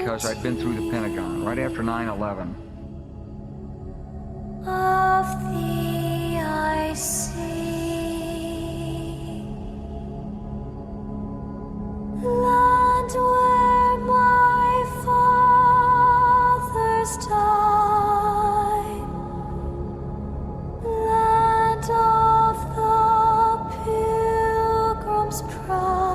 because I'd been through the Pentagon right after 9/11. Of thee I see, land where my fathers died, land of the pilgrim's pride,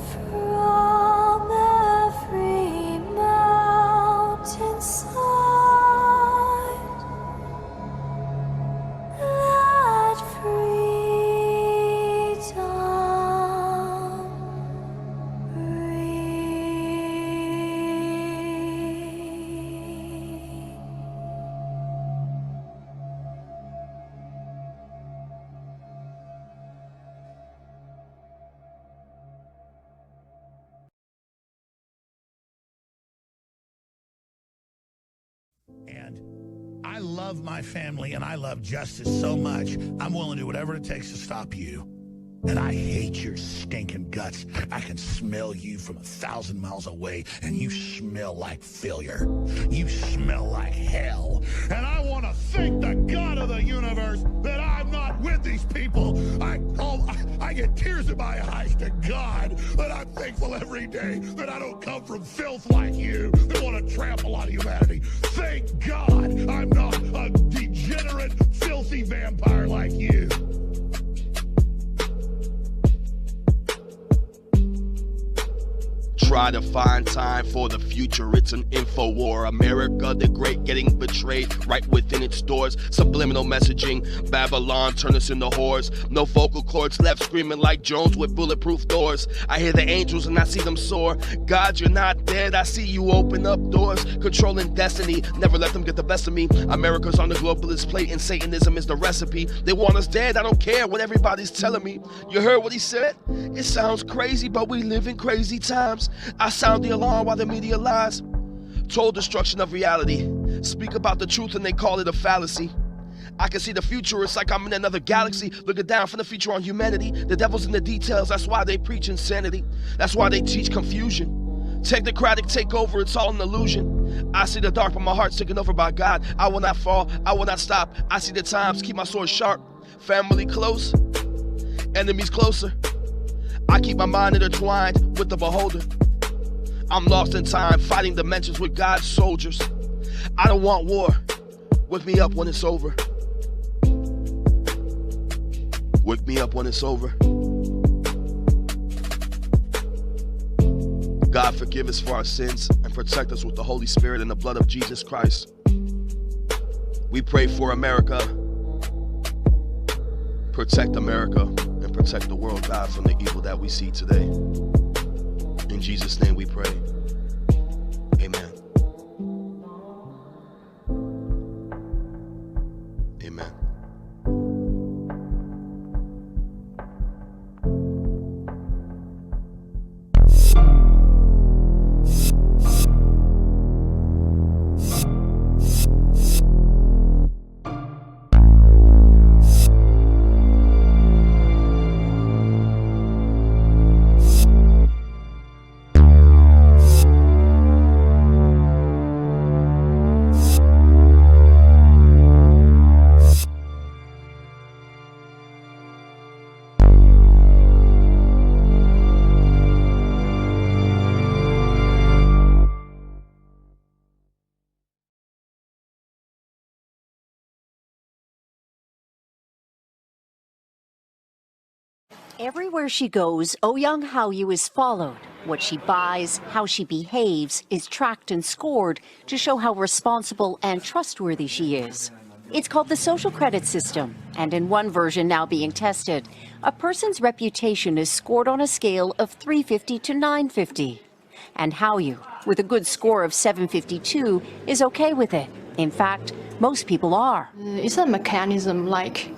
from every mountainside. Let freedom ring. And I love my family and I love justice so much, I'm willing to do whatever it takes to stop you. And I hate your stinking guts. I can smell you from 1,000 miles away, and you smell like failure. You smell like hell. And I want to thank the God of the universe that I'm not with these people. I get tears in my eyes to God, but I'm thankful every day that I don't come from filth like you that want to trample on humanity. Thank God I'm not a degenerate, filthy vampire like you. Try to find time for the future, it's an info war. America the Great getting betrayed right within its doors. Subliminal messaging, Babylon turn us into whores. No vocal cords left screaming like Jones with bulletproof doors. I hear the angels and I see them soar. God, you're not dead, I see you open up doors. Controlling destiny, never let them get the best of me. America's on the globalist plate and Satanism is the recipe. They want us dead, I don't care what everybody's telling me. You heard what he said? It sounds crazy, but we live in crazy times. I sound the alarm while the media lies. Total destruction of reality. Speak about the truth and they call it a fallacy. I can see the future, it's like I'm in another galaxy. Looking down from the future on humanity. The devil's in the details, that's why they preach insanity. That's why they teach confusion. Technocratic takeover, it's all an illusion. I see the dark, but my heart's taken over by God. I will not fall, I will not stop. I see the times, keep my sword sharp. Family close, enemies closer. I keep my mind intertwined with the beholder. I'm lost in time, fighting dimensions with God's soldiers. I don't want war. Wake me up when it's over. Wake me up when it's over. God, forgive us for our sins and protect us with the Holy Spirit and the blood of Jesus Christ. We pray for America. Protect America and protect the world, God, from the evil that we see today. In Jesus' name we pray. Amen. Amen. Everywhere she goes, Oh-Young Hallyu is followed. What she buys, how she behaves, is tracked and scored to show how responsible and trustworthy she is. It's called the social credit system, and in one version now being tested, a person's reputation is scored on a scale of 350 to 950. And Hallyu, with a good score of 752, is okay with it. In fact, most people are. It's a mechanism like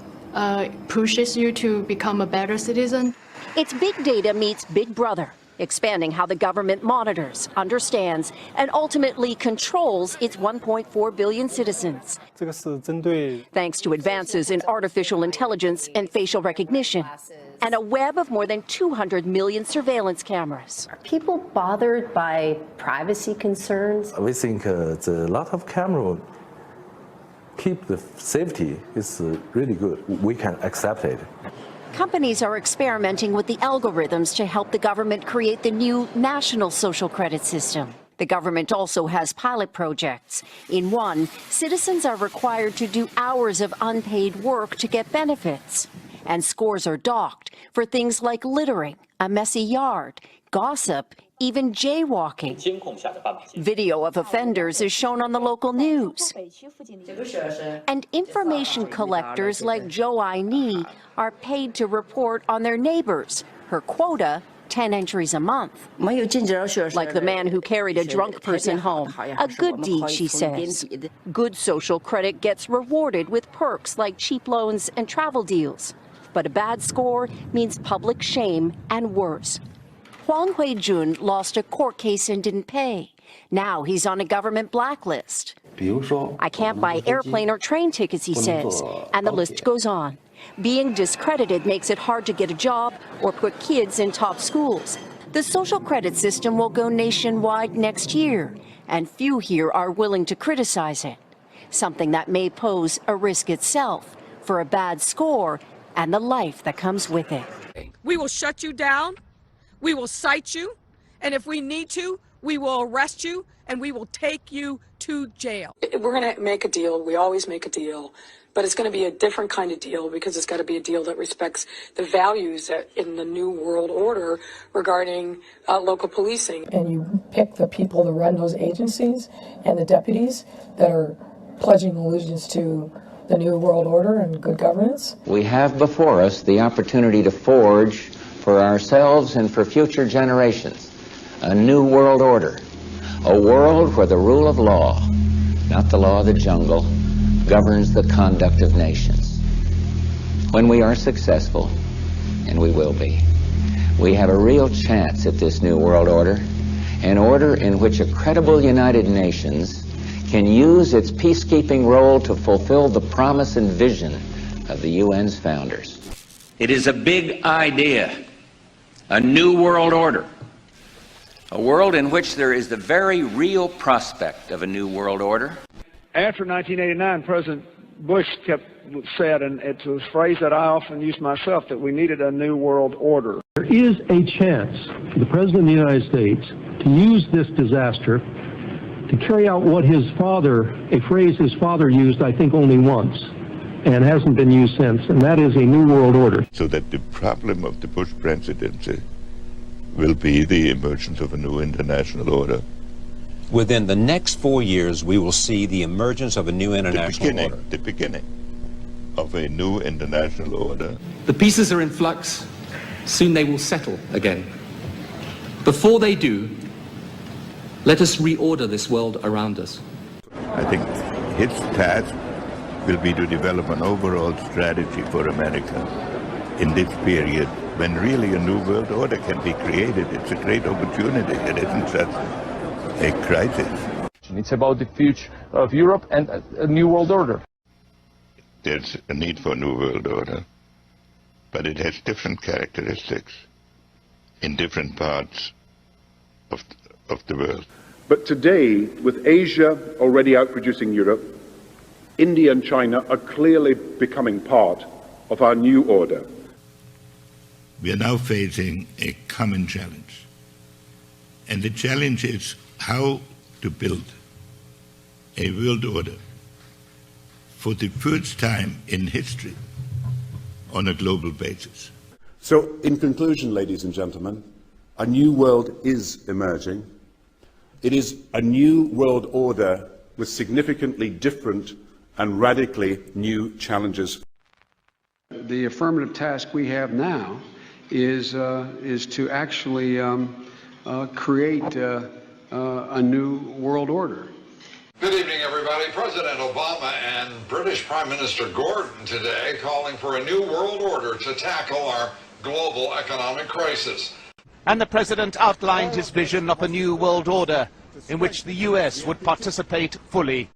pushes you to become a better citizen. It's big data meets Big Brother, expanding how the government monitors, understands, and ultimately controls its 1.4 billion citizens. Thanks to advances in artificial intelligence and facial recognition. and a web of more than 200 million surveillance cameras. Are people bothered by privacy concerns? We think the lot of camera keep the safety is really good. We can accept it. Companies are experimenting with the algorithms to help the government create the new national social credit system. The government also has pilot projects. In one, citizens are required to do hours of unpaid work to get benefits. And scores are docked for things like littering, a messy yard, gossip, even jaywalking. Video of offenders is shown on the local news. And information collectors like Zhou Ai-ni are paid to report on their neighbors. Her quota, 10 entries a month. Like the man who carried a drunk person home. A good deed, she says. Good social credit gets rewarded with perks like cheap loans and travel deals. But a bad score means public shame and worse. Huang Huijun lost a court case and didn't pay. Now he's on a government blacklist. I can't buy airplane or train tickets, he says, and the list goes on. Being discredited makes it hard to get a job or put kids in top schools. The social credit system will go nationwide next year, and few here are willing to criticize it, something that may pose a risk itself for a bad score and the life that comes with it. We will shut you down, we will cite you, and if we need to, we will arrest you and we will take you to jail. We're going to make a deal. We always make a deal, but it's going to be a different kind of deal because it's got to be a deal that respects the values in the new world order regarding local policing. And you pick the people to run those agencies and the deputies that are pledging allegiance to the new world order and good governance. We have before us the opportunity to forge for ourselves and for future generations a new world order, a world where the rule of law, not the law of the jungle, governs the conduct of nations. When we are successful, and we will be, we have a real chance at this new world order, an order in which a credible United Nations can use its peacekeeping role to fulfill the promise and vision of the UN's founders. It is a big idea, a new world order, a world in which there is the very real prospect of a new world order. After 1989, President Bush said, and it's a phrase that I often use myself, that we needed a new world order. There is a chance for the President of the United States to use this disaster to carry out what his father, a phrase his father used, I think, only once, and hasn't been used since, and that is a new world order. So that the problem of the Bush presidency will be the emergence of a new international order. Within the next 4 years, we will see the emergence of a new international order. The beginning of a new international order. The pieces are in flux. Soon they will settle again. Before they do, let us reorder this world around us. I think his task will be to develop an overall strategy for America in this period when really a new world order can be created. It's a great opportunity. It isn't just a crisis. It's about the future of Europe and a new world order. There's a need for a new world order, but it has different characteristics in different parts of the world. But today, with Asia already outproducing Europe, India and China are clearly becoming part of our new order. We are now facing a common challenge. And the challenge is how to build a world order for the first time in history on a global basis. So, in conclusion, ladies and gentlemen, a new world is emerging. It is a new world order with significantly different and radically new challenges. The affirmative task we have now is to actually create a new world order. Good evening, everybody. President Obama and British Prime Minister Gordon today calling for a new world order to tackle our global economic crisis. And the president outlined his vision of a new world order in which the U.S. would participate fully.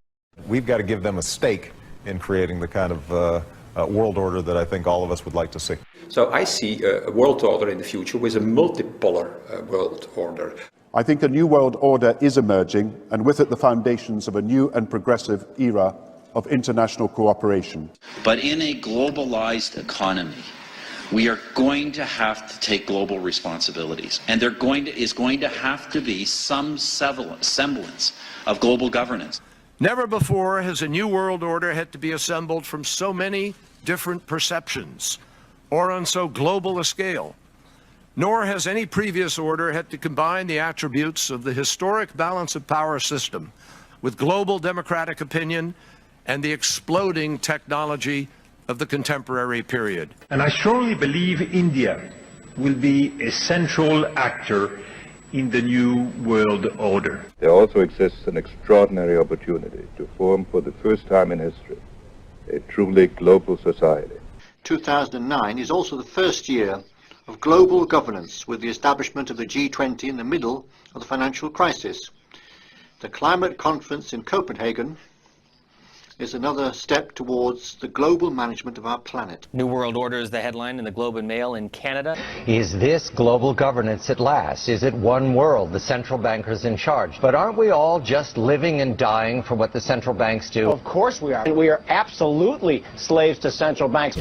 We've got to give them a stake in creating the kind of world order that I think all of us would like to see. So I see a world order in the future with a multipolar world order. I think a new world order is emerging, and with it the foundations of a new and progressive era of international cooperation. But in a globalized economy, we are going to have to take global responsibilities, and there is going to have to be some semblance of global governance. Never before has a new world order had to be assembled from so many different perceptions or on so global a scale. Nor has any previous order had to combine the attributes of the historic balance of power system with global democratic opinion and the exploding technology of the contemporary period. And I strongly believe India will be a central actor in the new world order. There also exists an extraordinary opportunity to form for the first time in history a truly global society. 2009 is also the first year of global governance, with the establishment of the G20 in the middle of the financial crisis. The climate conference in Copenhagen is another step towards the global management of our planet. New World Order is the headline in the Globe and Mail in Canada. Is this global governance at last? Is it one world, the central bankers in charge? But aren't we all just living and dying for what the central banks do? Of course we are. And we are absolutely slaves to central banks.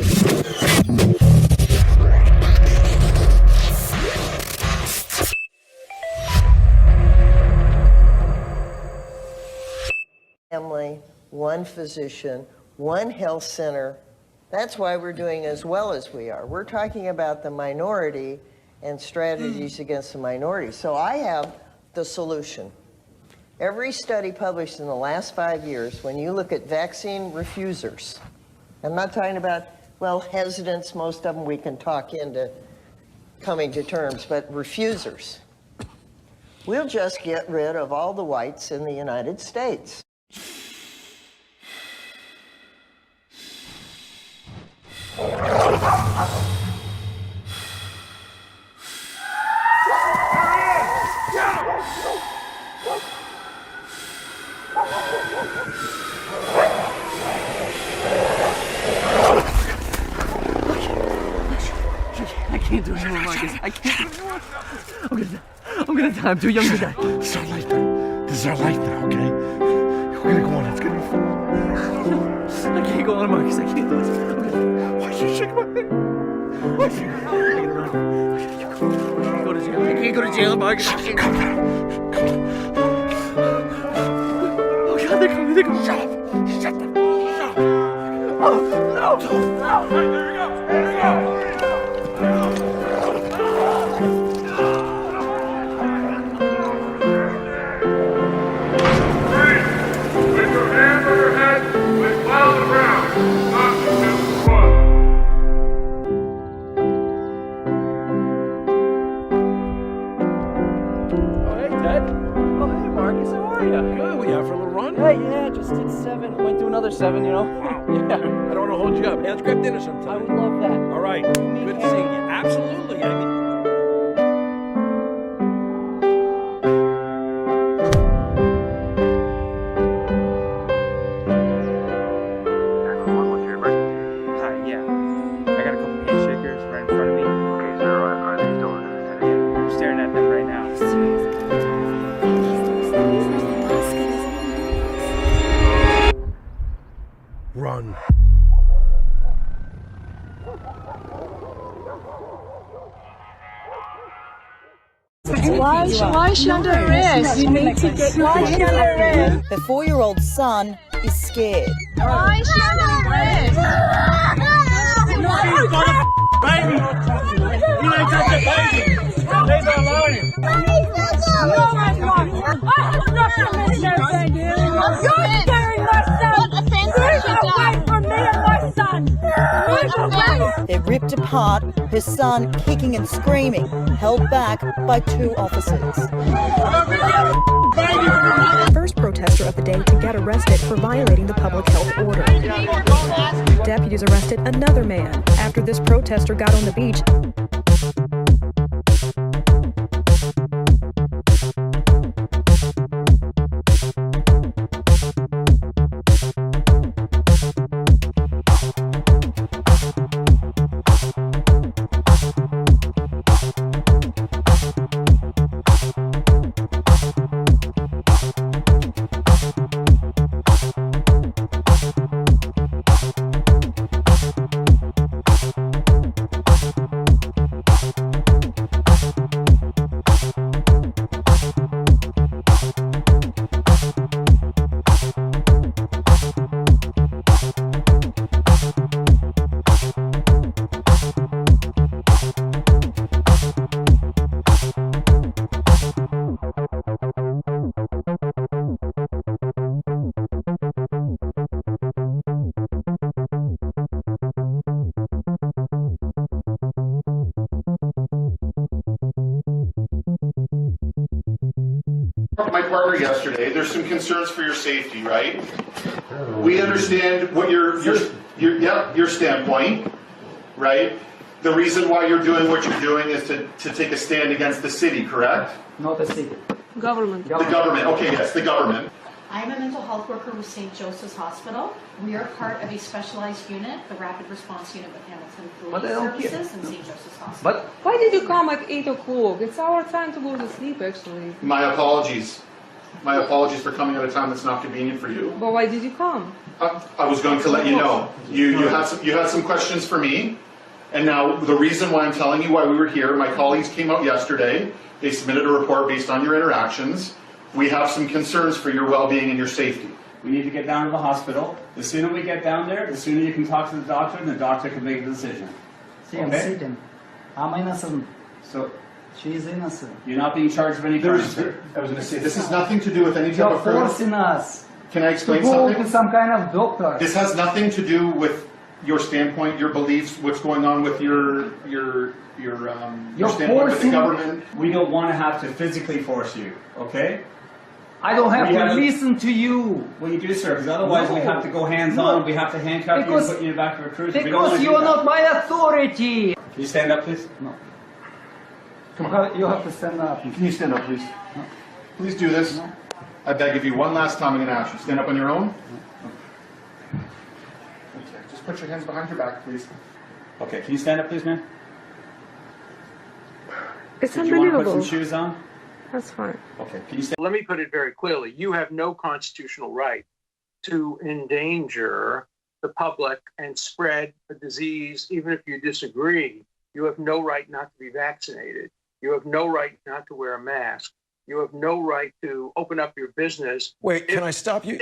Family, one physician, one health center. That's why we're doing as well as we are. We're talking about the minority and strategies against the minority. So I have the solution. Every study published in the last 5 years, when you look at vaccine refusers, I'm not talking about, well, hesitants, most of them we can talk into coming to terms, but refusers. We'll just get rid of all the whites in the United States. I can't do it anymore, Marcus. I can't do it anymore. I'm gonna die. I'm too young to die. This is our life now. This is our life now, okay? We're gonna go on. It's gonna be fun. I can't go on, Marcus. I can't do it. Why are you shaking my hand? Why are you? I can't go to jail, Marcus. I can't. Oh God, they're coming. They're coming. Shut up. Shut the. Shut up. Oh no. No. Hey, there we go. There we go. Hey, yeah, just did 7. Went to another 7, you know? Wow. Yeah. I don't want to hold you up. Let's grab dinner sometime. I would love that. All right. Good seeing you. Absolutely. I mean, Hi, yeah. I got a couple handshakers right in front of me. Okay, sir, are they still in the center? Yeah, I'm staring at them right now. Run. Why is she under arrest? You need to get why is she under arrest? The 4-year-old son is scared. Why is she under arrest? Baby! You didn't touch the baby! Leave her alone! I have nothing to do. You're scaring my son! Move away from me and my son! Move away! They're ripped apart, her son kicking and screaming, held back by 2 officers. First protester of the day to get arrested for violating the public health order. Deputies arrested another man after this protester got on the beach partner yesterday. There's some concerns for your safety, right? We understand what your standpoint, right? The reason why you're doing what you're doing is to take a stand against the city, correct? Not the city. Government. The government. Okay, yes, the government. I'm a mental health worker with St. Joseph's Hospital. We are part of a specialized unit, the Rapid Response Unit with Hamilton Police Services and St. Joseph's Hospital. But why did you come at 8 o'clock? It's our time to go to sleep, actually. My apologies. My apologies for coming at a time that's not convenient for you. But why did you come? I was going to let you know. You had some questions for me, and now the reason why I'm telling you why we were here, my colleagues came out yesterday. They submitted a report based on your interactions. We have some concerns for your well-being and your safety. We need to get down to the hospital. The sooner we get down there, the sooner you can talk to the doctor, and the doctor can make a decision. See, I'm sitting. I'm innocent. So she's innocent. You're not being charged with any crime, sir. I was going to say, this has nothing to do with any type You're of criminal. forcing us. Can I explain to go something? to some kind of doctor. This has nothing to do with your standpoint, your beliefs, what's going on with your standpoint with the government. We don't want to have to physically force you, okay? I don't have to listen to you. Well, you do, sir, because otherwise we have to go hands-on, we have to handcuff you and put you in the back of a cruiser. Because you are not my authority. Can you stand up, please? No. Come on. You have to stand up. Can you stand up, please? No. Please do this. No. I beg of you, one last time I'm going to ask you. Stand up on your own. No. Okay, just put your hands behind your back, please. Okay, can you stand up, please, man? It's Did you want to unbelievable. put some shoes on? That's fine. Okay, can you stand? Let me put it very clearly. You have no constitutional right to endanger the public and spread a disease, even if you disagree. You have no right not to be vaccinated. You have no right not to wear a mask. You have no right to open up your business. Wait, can I stop you?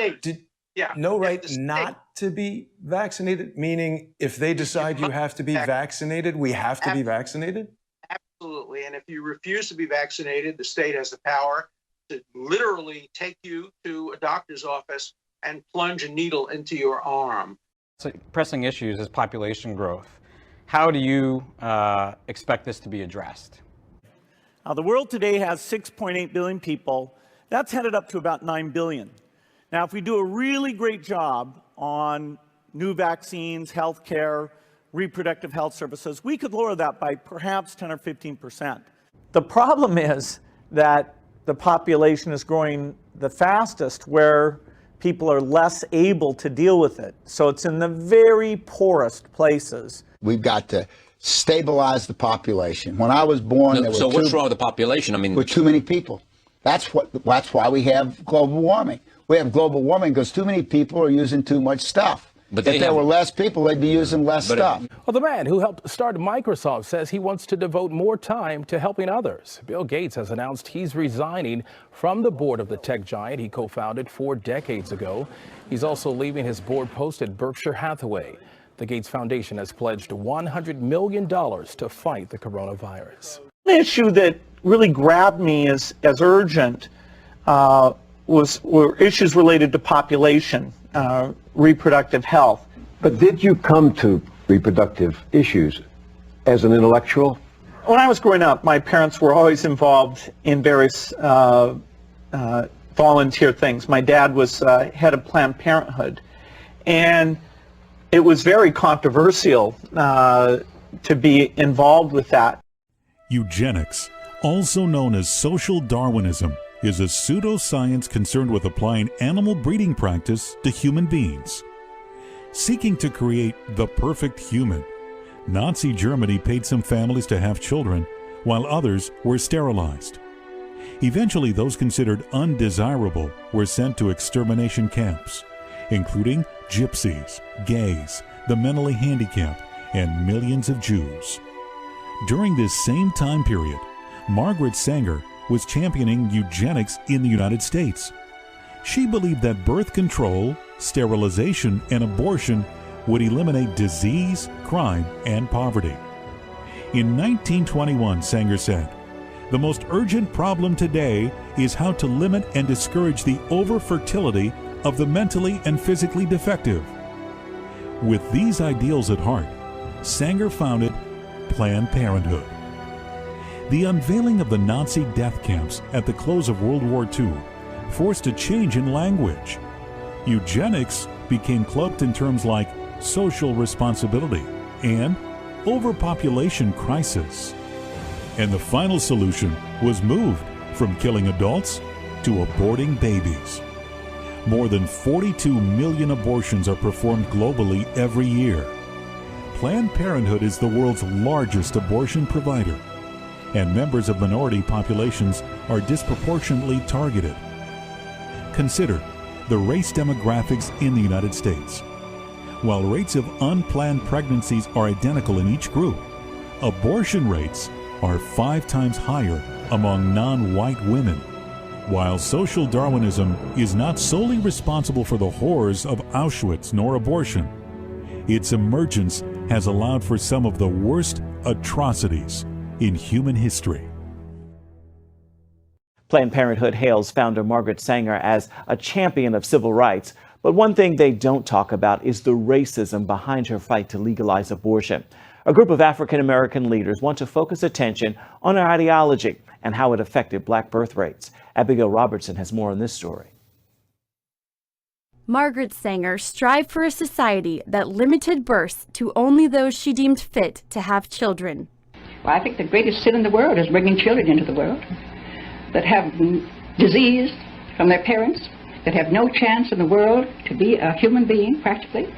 No right not to be vaccinated? Meaning if they decide you have to be vaccinated, we have to be vaccinated? Absolutely. And if you refuse to be vaccinated, the state has the power to literally take you to a doctor's office and plunge a needle into your arm. So pressing issues is population growth. How do you expect this to be addressed? The world today has 6.8 billion people. That's headed up to about 9 billion. Now, if we do a really great job on new vaccines, healthcare, reproductive health services, we could lower that by perhaps 10 or 15%. The problem is that the population is growing the fastest where people are less able to deal with it. So it's in the very poorest places. We've got to stabilize the population. When I was born, there were what's wrong with the population? I mean, with too many people. That's why we have global warming. We have global warming because too many people are using too much stuff. But if there were less people, they'd be using less stuff. Well, the man who helped start Microsoft says he wants to devote more time to helping others. Bill Gates has announced he's resigning from the board of the tech giant he co-founded 4 decades ago. He's also leaving his board post at Berkshire Hathaway. The Gates Foundation has pledged $100 million to fight the coronavirus. An issue that really grabbed me as urgent were issues related to population, reproductive health. But did you come to reproductive issues as an intellectual? When I was growing up, my parents were always involved in various volunteer things. My dad was head of Planned Parenthood, and it was very controversial to be involved with that. Eugenics, also known as social Darwinism, is a pseudoscience concerned with applying animal breeding practice to human beings. Seeking to create the perfect human, Nazi Germany paid some families to have children, while others were sterilized. Eventually, those considered undesirable were sent to extermination camps, including gypsies, gays, the mentally handicapped, and millions of Jews. During this same time period, Margaret Sanger was championing eugenics in the United States. She believed that birth control, sterilization, and abortion would eliminate disease, crime, and poverty. In 1921, Sanger said, "The most urgent problem today is how to limit and discourage the over-fertility of the mentally and physically defective." With these ideals at heart, Sanger founded Planned Parenthood. The unveiling of the Nazi death camps at the close of World War II forced a change in language. Eugenics became cloaked in terms like social responsibility and overpopulation crisis. And the final solution was moved from killing adults to aborting babies. More than 42 million abortions are performed globally every year. Planned Parenthood is the world's largest abortion provider, and members of minority populations are disproportionately targeted. Consider the race demographics in the United States. While rates of unplanned pregnancies are identical in each group, abortion rates are 5 times higher among non-white women. While social Darwinism is not solely responsible for the horrors of Auschwitz nor abortion, its emergence has allowed for some of the worst atrocities in human history. Planned Parenthood hails founder Margaret Sanger as a champion of civil rights. But one thing they don't talk about is the racism behind her fight to legalize abortion. A group of African-American leaders want to focus attention on her ideology and how it affected black birth rates. Abigail Robertson has more on this story. Margaret Sanger strived for a society that limited births to only those she deemed fit to have children. Well, I think the greatest sin in the world is bringing children into the world that have disease from their parents, that have no chance in the world to be a human being, practically.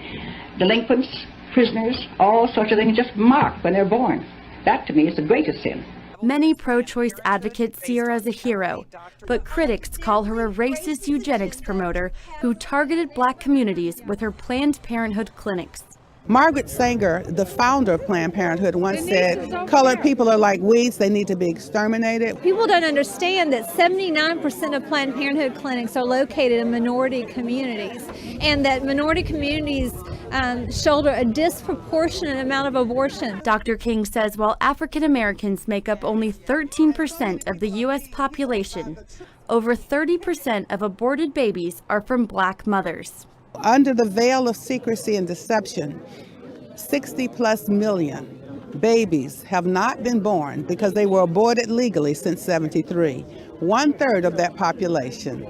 Delinquents, prisoners, all sorts of things just marked when they're born. That, to me, is the greatest sin. Many pro-choice advocates see her as a hero, but critics call her a racist eugenics promoter who targeted black communities with her Planned Parenthood clinics. Margaret Sanger, the founder of Planned Parenthood, once said, colored people are like weeds, they need to be exterminated. People don't understand that 79% of Planned Parenthood clinics are located in minority communities, and that minority communities shoulder a disproportionate amount of abortion. Dr. King says while African Americans make up only 13% of the U.S. population, over 30% of aborted babies are from black mothers. Under the veil of secrecy and deception, 60+ million babies have not been born because they were aborted legally since '73. 1/3 of that population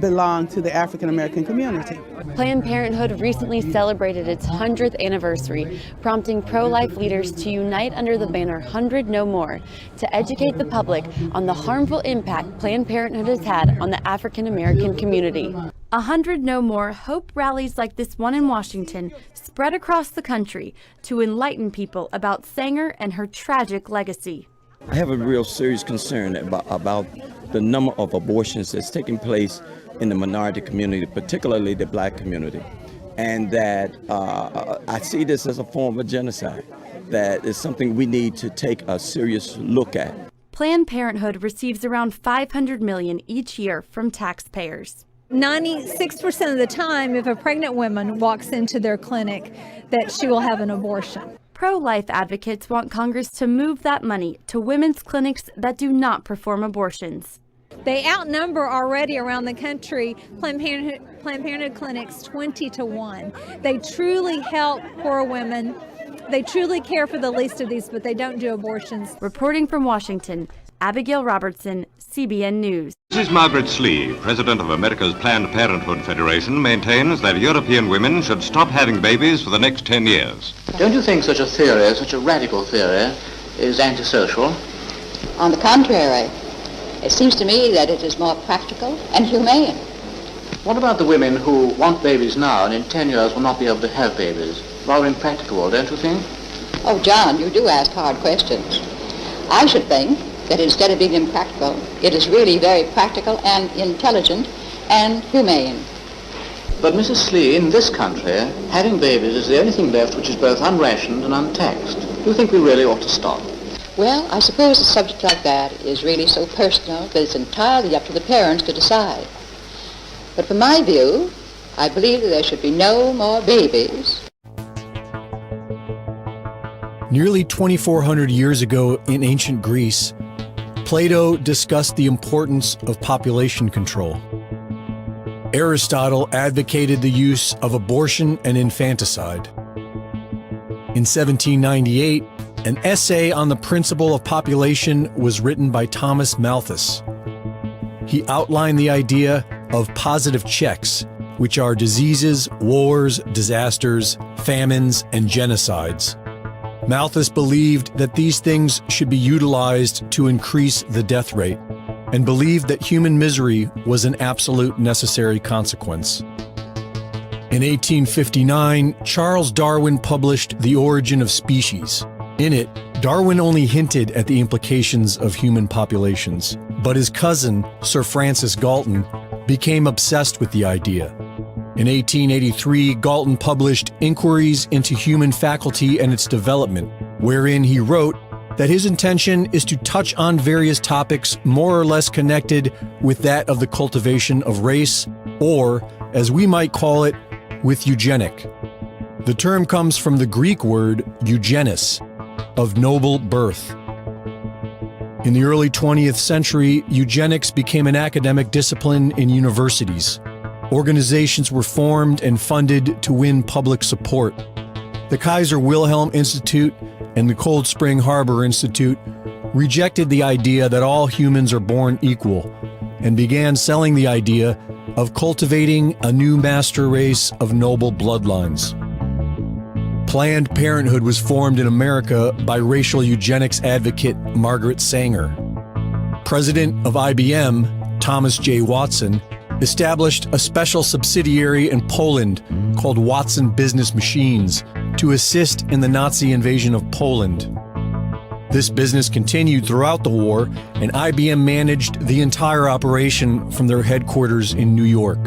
belong to the African American community. Planned Parenthood recently celebrated its 100th anniversary, prompting pro-life leaders to unite under the banner 100 No More to educate the public on the harmful impact Planned Parenthood has had on the African American community. 100 No More hope rallies like this one in Washington spread across the country to enlighten people about Sanger and her tragic legacy. I have a real serious concern about the number of abortions that's taking place in the minority community, particularly the black community. And that I see this as a form of genocide. That is something we need to take a serious look at. Planned Parenthood receives around $500 million each year from taxpayers. 96% of the time, if a pregnant woman walks into their clinic, that she will have an abortion. Pro-life advocates want Congress to move that money to women's clinics that do not perform abortions. They outnumber already around the country Planned Parenthood clinics 20-1. They truly help poor women. They truly care for the least of these, but they don't do abortions. Reporting from Washington, Abigail Robertson, CBN News. Mrs. Margaret Slee, president of America's Planned Parenthood Federation, maintains that European women should stop having babies for the next 10 years. Don't you think such a theory, such a radical theory, is antisocial? On the contrary, it seems to me that it is more practical and humane. What about the women who want babies now and in 10 years will not be able to have babies? Rather impractical, don't you think? Oh, John, you do ask hard questions. I should think that instead of being impractical, it is really very practical and intelligent and humane. But Mrs. Slee, in this country, having babies is the only thing left which is both unrationed and untaxed. Do you think we really ought to stop? Well, I suppose a subject like that is really so personal that it's entirely up to the parents to decide. But from my view, I believe that there should be no more babies. Nearly 2,400 years ago in ancient Greece, Plato discussed the importance of population control. Aristotle advocated the use of abortion and infanticide. In 1798, an essay on the principle of population was written by Thomas Malthus. He outlined the idea of positive checks, which are diseases, wars, disasters, famines, and genocides. Malthus believed that these things should be utilized to increase the death rate, and believed that human misery was an absolute necessary consequence. In 1859, Charles Darwin published The Origin of Species. In it, Darwin only hinted at the implications of human populations, but his cousin, Sir Francis Galton, became obsessed with the idea. In 1883, Galton published Inquiries into Human Faculty and Its Development, wherein he wrote that his intention is to touch on various topics more or less connected with that of the cultivation of race, or, as we might call it, with eugenic. The term comes from the Greek word eugenis, of noble birth. In the early 20th century, eugenics became an academic discipline in universities. Organizations were formed and funded to win public support. The Kaiser Wilhelm Institute and the Cold Spring Harbor Institute rejected the idea that all humans are born equal and began selling the idea of cultivating a new master race of noble bloodlines. Planned Parenthood was formed in America by racial eugenics advocate Margaret Sanger. President of IBM, Thomas J. Watson, established a special subsidiary in Poland called Watson Business Machines to assist in the Nazi invasion of Poland. This business continued throughout the war, and IBM managed the entire operation from their headquarters in New York.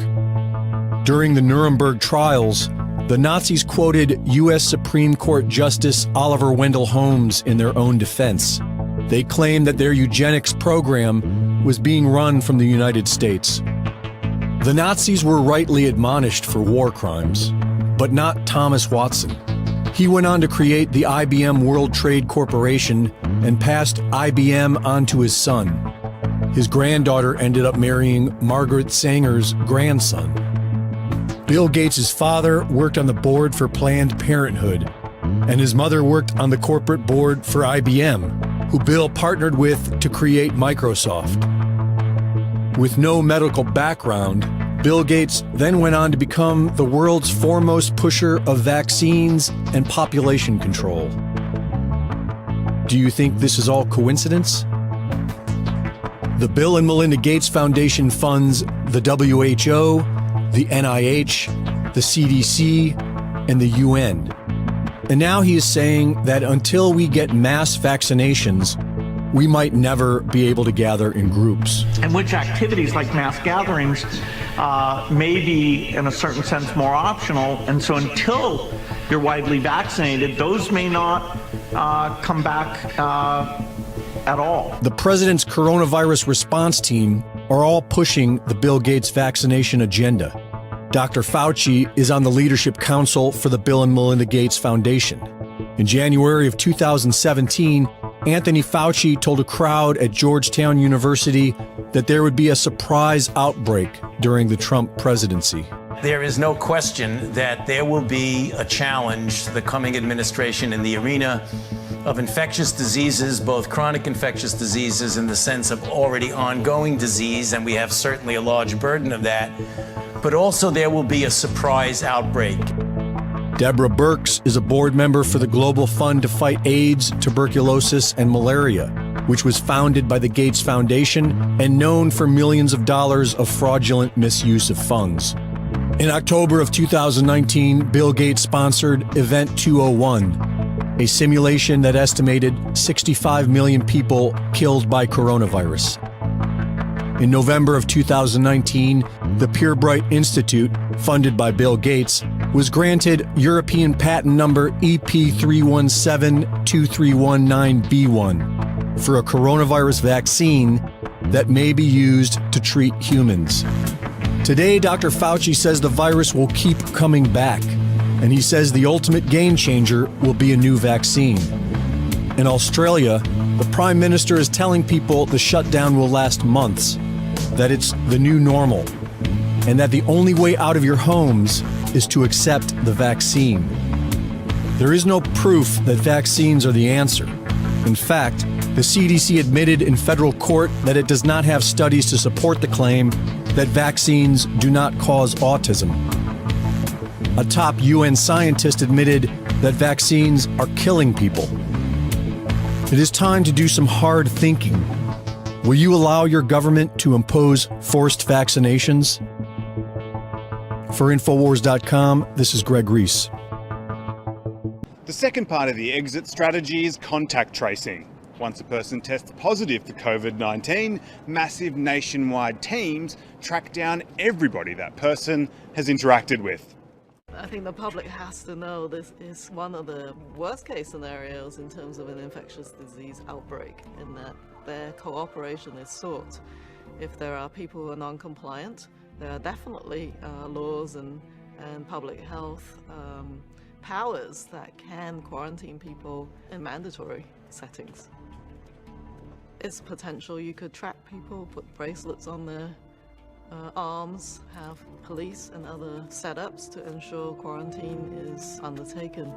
During the Nuremberg trials, the Nazis quoted U.S. Supreme Court Justice Oliver Wendell Holmes in their own defense. They claimed that their eugenics program was being run from the United States. The Nazis were rightly admonished for war crimes, but not Thomas Watson. He went on to create the IBM World Trade Corporation and passed IBM on to his son. His granddaughter ended up marrying Margaret Sanger's grandson. Bill Gates' father worked on the board for Planned Parenthood, and his mother worked on the corporate board for IBM, who Bill partnered with to create Microsoft. With no medical background, Bill Gates then went on to become the world's foremost pusher of vaccines and population control. Do you think this is all coincidence? The Bill and Melinda Gates Foundation funds the WHO, the NIH, the CDC, and the UN. And now he is saying that until we get mass vaccinations, we might never be able to gather in groups. And which activities like mass gatherings may be, in a certain sense, more optional. And so until you're widely vaccinated, those may not come back at all. The president's coronavirus response team are all pushing the Bill Gates vaccination agenda. Dr. Fauci is on the Leadership Council for the Bill and Melinda Gates Foundation. In January of 2017, Anthony Fauci told a crowd at Georgetown University that there would be a surprise outbreak during the Trump presidency. There is no question that there will be a challenge to the coming administration in the arena of infectious diseases, both chronic infectious diseases in the sense of already ongoing disease, and we have certainly a large burden of that, but also there will be a surprise outbreak. Deborah Birx is a board member for the Global Fund to Fight AIDS, Tuberculosis, and Malaria, which was founded by the Gates Foundation and known for millions of dollars of fraudulent misuse of funds. In October of 2019, Bill Gates sponsored Event 201, a simulation that estimated 65 million people killed by coronavirus. In November of 2019, the Purebright Institute, funded by Bill Gates, was granted European patent number EP3172319B1 for a coronavirus vaccine that may be used to treat humans. Today, Dr. Fauci says the virus will keep coming back, and he says the ultimate game changer will be a new vaccine. In Australia, the Prime Minister is telling people the shutdown will last months, that it's the new normal, and that the only way out of your homes is to accept the vaccine. There is no proof that vaccines are the answer. In fact, the CDC admitted in federal court that it does not have studies to support the claim that vaccines do not cause autism. A top UN scientist admitted that vaccines are killing people. It is time to do some hard thinking. Will you allow your government to impose forced vaccinations? For Infowars.com, this is Greg Reese. The second part of the exit strategy is contact tracing. Once a person tests positive for COVID-19, massive nationwide teams track down everybody that person has interacted with. I think the public has to know this is one of the worst case scenarios in terms of an infectious disease outbreak, in that their cooperation is sought. If there are people who are non-compliant, there are definitely laws and public health powers that can quarantine people in mandatory settings. It's potential you could track people, put bracelets on their arms, have police and other setups to ensure quarantine is undertaken.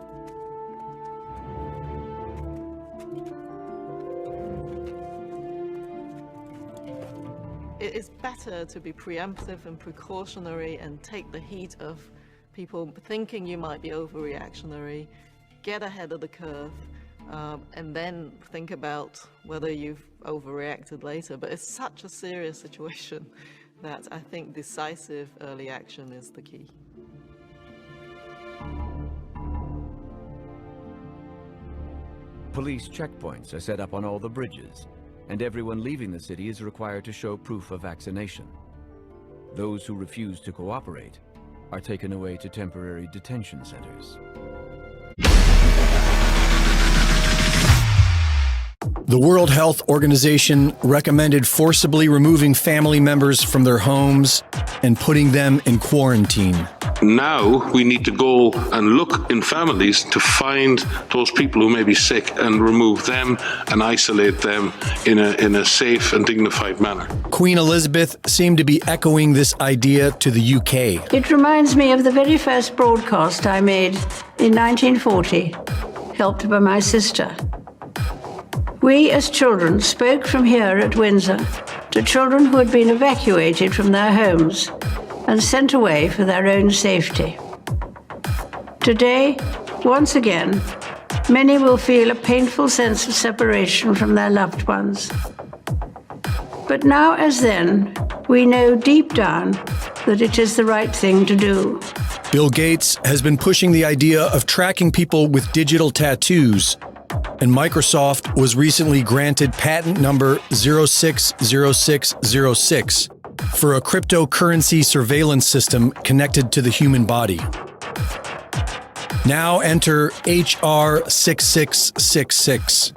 It is better to be preemptive and precautionary and take the heat of people thinking you might be overreactionary, get ahead of the curve, and then think about whether you've overreacted later. But it's such a serious situation that I think decisive early action is the key. Police checkpoints are set up on all the bridges, and everyone leaving the city is required to show proof of vaccination. Those who refuse to cooperate are taken away to temporary detention centers. The World Health Organization recommended forcibly removing family members from their homes and putting them in quarantine. Now we need to go and look in families to find those people who may be sick and remove them and isolate them in a safe and dignified manner. Queen Elizabeth seemed to be echoing this idea to the UK. It reminds me of the very first broadcast I made in 1940, helped by my sister. We as children spoke from here at Windsor to children who had been evacuated from their homes and sent away for their own safety. Today, once again, many will feel a painful sense of separation from their loved ones. But now as then, we know deep down that it is the right thing to do. Bill Gates has been pushing the idea of tracking people with digital tattoos, and Microsoft was recently granted patent number 060606 for a cryptocurrency surveillance system connected to the human body. Now enter HR 6666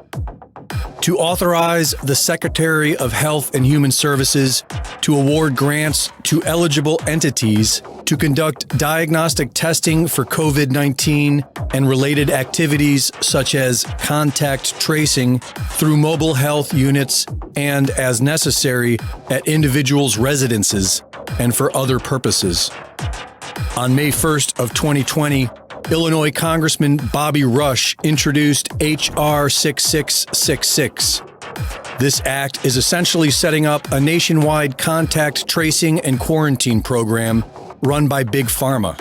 to authorize the Secretary of Health and Human Services to award grants to eligible entities to conduct diagnostic testing for COVID-19 and related activities such as contact tracing through mobile health units and, as necessary, at individuals' residences and for other purposes. On May 1st of 2020, Illinois Congressman Bobby Rush introduced H.R. 6666. This act is essentially setting up a nationwide contact tracing and quarantine program run by Big Pharma.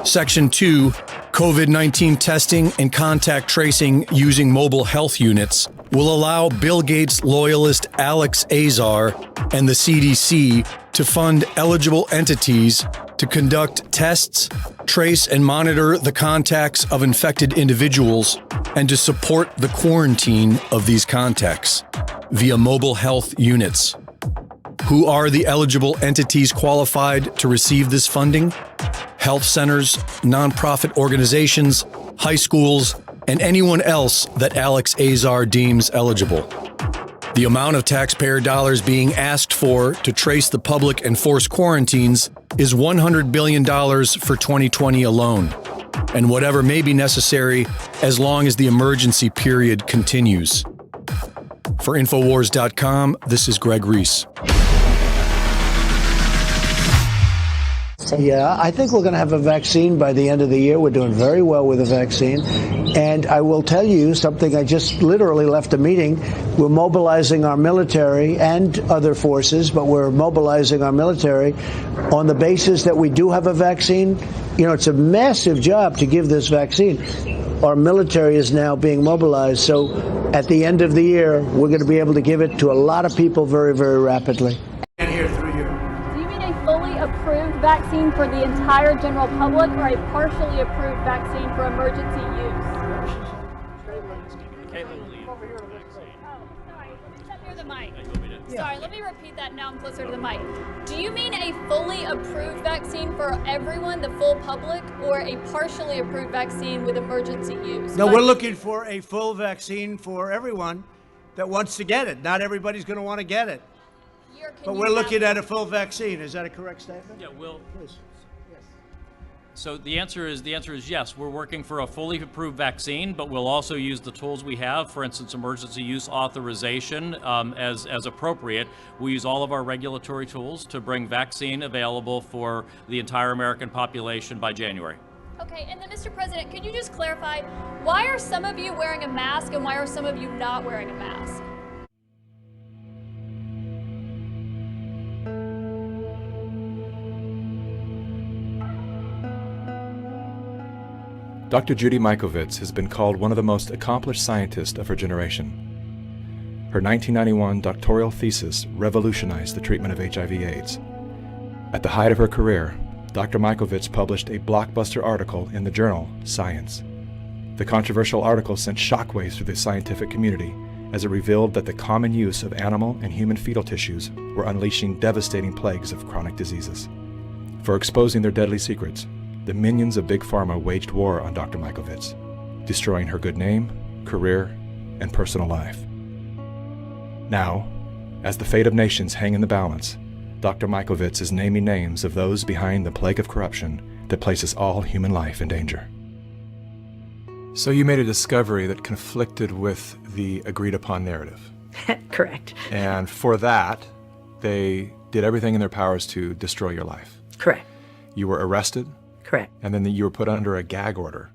Section 2, COVID-19 testing and contact tracing using mobile health units, will allow Bill Gates loyalist Alex Azar and the CDC to fund eligible entities to conduct tests, trace and monitor the contacts of infected individuals, and to support the quarantine of these contacts via mobile health units. Who are the eligible entities qualified to receive this funding? Health centers, nonprofit organizations, high schools, and anyone else that Alex Azar deems eligible. The amount of taxpayer dollars being asked for to trace the public and force quarantines is $100 billion for 2020 alone, and whatever may be necessary as long as the emergency period continues. For Infowars.com, this is Greg Reese. Yeah, I think we're going to have a vaccine by the end of the year. We're doing very well with the vaccine. And I will tell you something, I just literally left a meeting. We're mobilizing our military and other forces, but we're mobilizing our military on the basis that we do have a vaccine. You know, it's a massive job to give this vaccine. Our military is now being mobilized. So at the end of the year, we're going to be able to give it to a lot of people very, very rapidly. Do you mean a fully approved vaccine for the entire general public or a partially approved vaccine for emergency use? Sorry, let me repeat that. Now I'm closer to the mic. Do you mean a fully approved vaccine for everyone, the full public, or a partially approved vaccine with emergency use? No, we're looking for a full vaccine for everyone that wants to get it. Not everybody's going to want to get it. But we're looking at a full vaccine. Is that a correct statement? Yeah, Will. Please. So the answer is yes. We're working for a fully approved vaccine, but we'll also use the tools we have, for instance, emergency use authorization as appropriate. We use all of our regulatory tools to bring vaccine available for the entire American population by January. Okay, and then Mr. President, could you just clarify, why are some of you wearing a mask and why are some of you not wearing a mask? Dr. Judy Mikovits has been called one of the most accomplished scientists of her generation. Her 1991 doctoral thesis revolutionized the treatment of HIV/AIDS. At the height of her career, Dr. Mikovits published a blockbuster article in the journal Science. The controversial article sent shockwaves through the scientific community as it revealed that the common use of animal and human fetal tissues were unleashing devastating plagues of chronic diseases. For exposing their deadly secrets, the minions of Big Pharma waged war on Dr. Mikovits, destroying her good name, career, and personal life. Now, as the fate of nations hang in the balance, Dr. Mikovits is naming names of those behind the plague of corruption that places all human life in danger. So you made a discovery that conflicted with the agreed-upon narrative. Correct. And for that, they did everything in their powers to destroy your life. Correct. You were arrested. Correct. And then you were put under a gag order.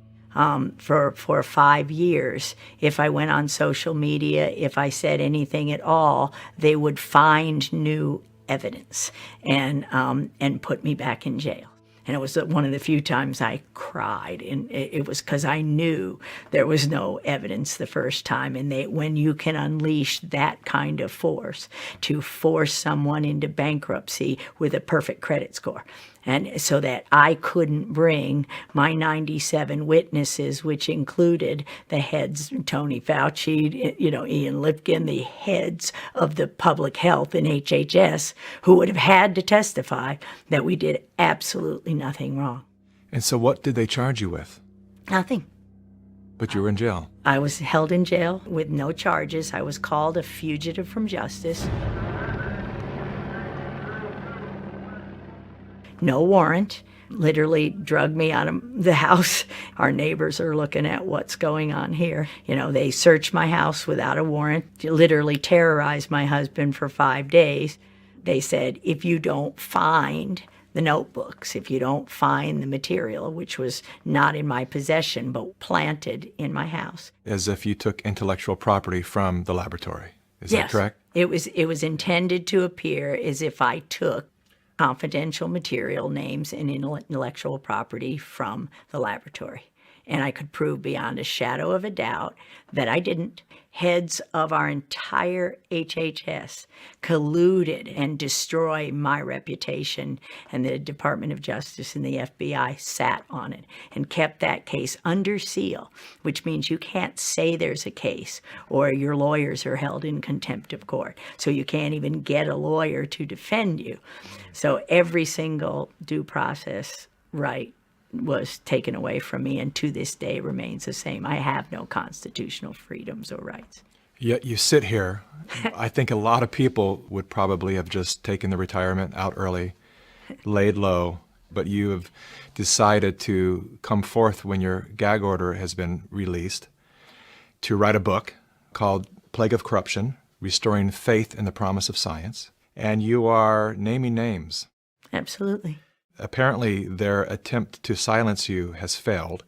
For 5 years, if I went on social media, if I said anything at all, they would find new evidence and put me back in jail. And it was one of the few times I cried, and it was because I knew there was no evidence the first time. And when you can unleash that kind of force to force someone into bankruptcy with a perfect credit score, and so that I couldn't bring my 97 witnesses, which included the heads, Tony Fauci, Ian Lipkin, the heads of the public health in HHS, who would have had to testify that we did absolutely nothing wrong. And so what did they charge you with? Nothing. But you were in jail. I was held in jail with no charges. I was called a fugitive from justice. No warrant, literally drugged me out of the house. Our neighbors are looking at what's going on here. They searched my house without a warrant, literally terrorized my husband for 5 days. They said, if you don't find the notebooks, if you don't find the material, which was not in my possession, but planted in my house. As if you took intellectual property from the laboratory. Is Yes. that correct? It was intended to appear as if I took confidential material, names, and intellectual property from the laboratory. And I could prove beyond a shadow of a doubt that I didn't. Heads of our entire HHS colluded and destroyed my reputation, and the Department of Justice and the FBI sat on it and kept that case under seal, which means you can't say there's a case or your lawyers are held in contempt of court. So you can't even get a lawyer to defend you. So every single due process right was taken away from me, and to this day remains the same. I have no constitutional freedoms or rights. Yet you sit here. I think a lot of people would probably have just taken the retirement out early, laid low, but you have decided to come forth when your gag order has been released to write a book called Plague of Corruption, Restoring Faith in the Promise of Science, and you are naming names. Absolutely. Apparently, their attempt to silence you has failed.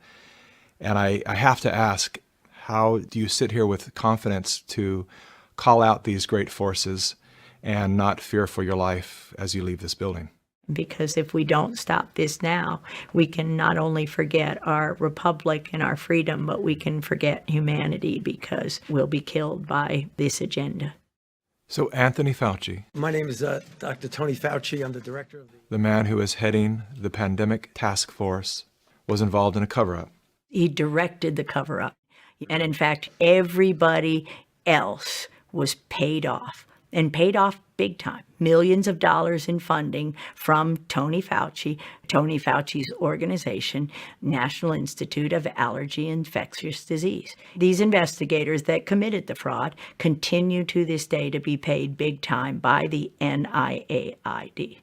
And I have to ask, how do you sit here with confidence to call out these great forces and not fear for your life as you leave this building? Because if we don't stop this now, we can not only forget our republic and our freedom, but we can forget humanity because we'll be killed by this agenda. So Anthony Fauci, My name is Dr. Tony Fauci. I'm the director of the man who is heading the pandemic task force, was involved in a cover-up. He directed the cover-up. And in fact, everybody else was paid off, and paid off big time. Millions of dollars in funding from Tony Fauci's organization, National Institute of Allergy and Infectious Disease. These investigators that committed the fraud continue to this day to be paid big time by the NIAID.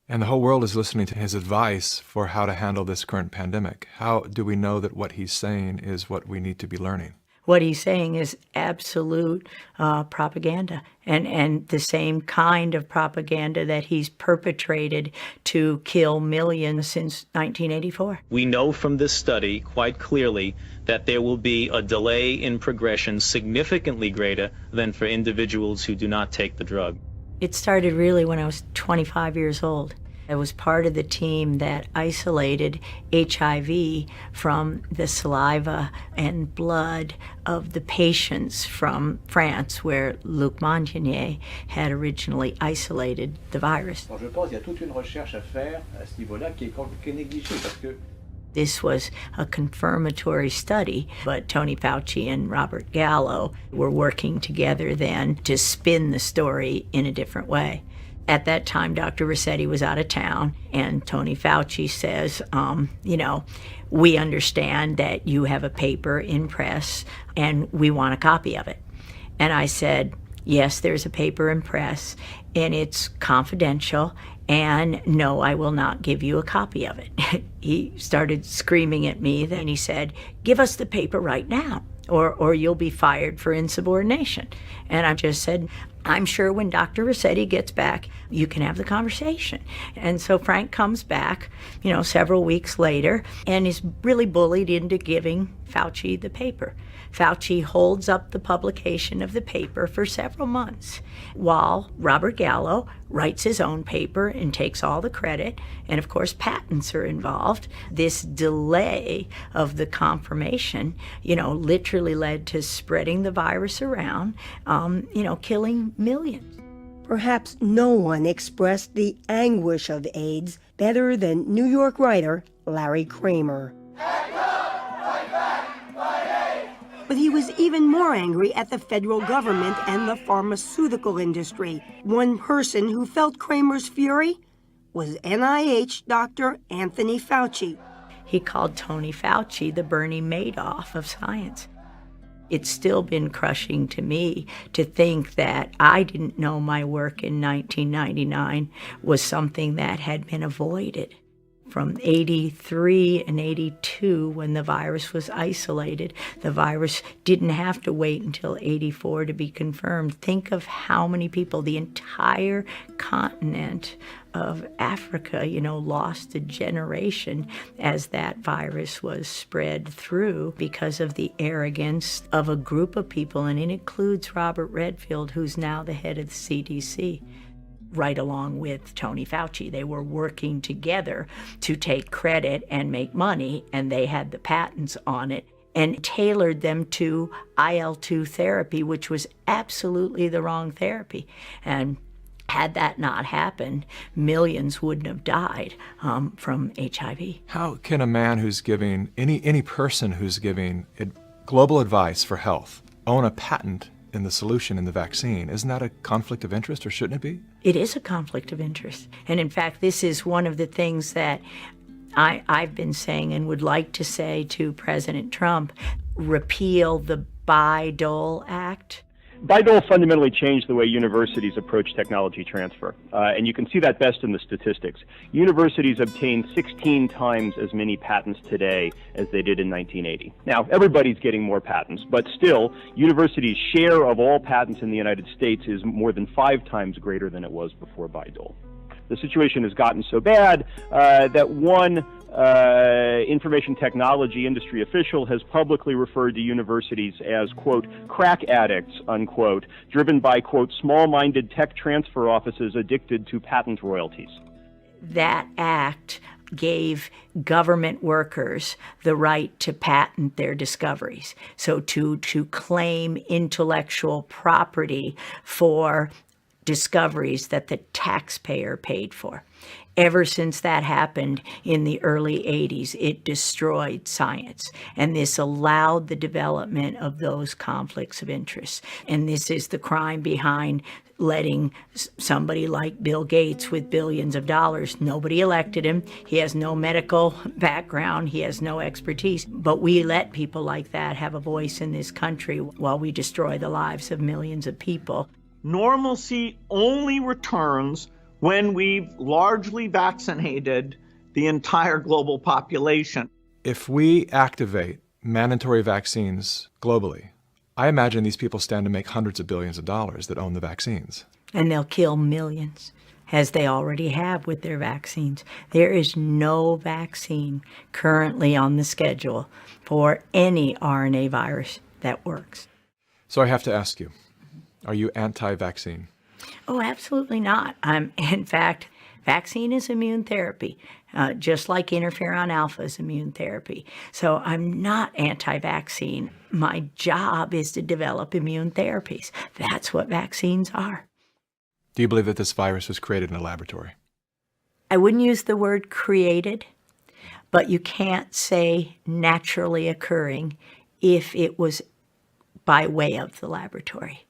And the whole world is listening to his advice for how to handle this current pandemic. How do we know that what he's saying is what we need to be learning? What he's saying is absolute propaganda, and the same kind of propaganda that he's perpetrated to kill millions since 1984. We know from this study quite clearly that there will be a delay in progression significantly greater than for individuals who do not take the drug. It started really when I was 25 years old. I was part of the team that isolated HIV from the saliva and blood of the patients from France, where Luc Montagnier had originally isolated the virus. Je pense qu'il y a toute une recherche à faire à ce niveau-là qui est négligée parce que This was a confirmatory study, but Tony Fauci and Robert Gallo were working together then to spin the story in a different way. At that time, Dr. Rossetti was out of town, and Tony Fauci says, we understand that you have a paper in press, and we want a copy of it. And I said, yes, there's a paper in press, and it's confidential, and no, I will not give you a copy of it. He started screaming at me, then he said, give us the paper right now, or you'll be fired for insubordination. And I just said, I'm sure when Dr. Rossetti gets back, you can have the conversation. And so Frank comes back, several weeks later, and is really bullied into giving Fauci the paper. Fauci holds up the publication of the paper for several months, while Robert Gallo writes his own paper and takes all the credit, and of course patents are involved. This delay of the confirmation, literally led to spreading the virus around, killing millions. Perhaps no one expressed the anguish of AIDS better than New York writer Larry Kramer. But he was even more angry at the federal government and the pharmaceutical industry. One person who felt Kramer's fury was NIH Dr. Anthony Fauci. He called Tony Fauci the Bernie Madoff of science. It's still been crushing to me to think that I didn't know my work in 1999 was something that had been avoided. From 83 and 82, when the virus was isolated, the virus didn't have to wait until 84 to be confirmed. Think of how many people, the entire continent of Africa, lost a generation as that virus was spread through because of the arrogance of a group of people, and it includes Robert Redfield, who's now the head of the CDC. Right along with Tony Fauci. They were working together to take credit and make money, and they had the patents on it and tailored them to IL-2 therapy, which was absolutely the wrong therapy. And had that not happened, millions wouldn't have died from HIV. How can a man who's giving, any person who's giving global advice for health, own a patent in the solution in the vaccine? Isn't that a conflict of interest, or shouldn't it be? It is a conflict of interest. And in fact, this is one of the things that I've been saying and would like to say to President Trump: repeal the Bayh-Dole Act. Bayh-Dole fundamentally changed the way universities approach technology transfer, and you can see that best in the statistics. Universities obtain 16 times as many patents today as they did in 1980. Now, everybody's getting more patents, but still, universities' share of all patents in the United States is more than 5 times greater than it was before Bayh-Dole. The situation has gotten so bad that one information technology industry official has publicly referred to universities as, quote, crack addicts, unquote, driven by, quote, small-minded tech transfer offices addicted to patent royalties. That act gave government workers the right to patent their discoveries. So to claim intellectual property for discoveries that the taxpayer paid for. Ever since that happened in the early 80s, it destroyed science. And this allowed the development of those conflicts of interest. And this is the crime behind letting somebody like Bill Gates with billions of dollars, nobody elected him, he has no medical background, he has no expertise, but we let people like that have a voice in this country while we destroy the lives of millions of people. Normalcy only returns when we've largely vaccinated the entire global population. If we activate mandatory vaccines globally, I imagine these people stand to make hundreds of billions of dollars that own the vaccines. And they'll kill millions, as they already have with their vaccines. There is no vaccine currently on the schedule for any RNA virus that works. So I have to ask you, are you anti-vaccine? Oh, absolutely not. In fact, vaccine is immune therapy, just like interferon alpha is immune therapy. So I'm not anti-vaccine. My job is to develop immune therapies. That's what vaccines are. Do you believe that this virus was created in a laboratory? I wouldn't use the word created, but you can't say naturally occurring if it was by way of the laboratory.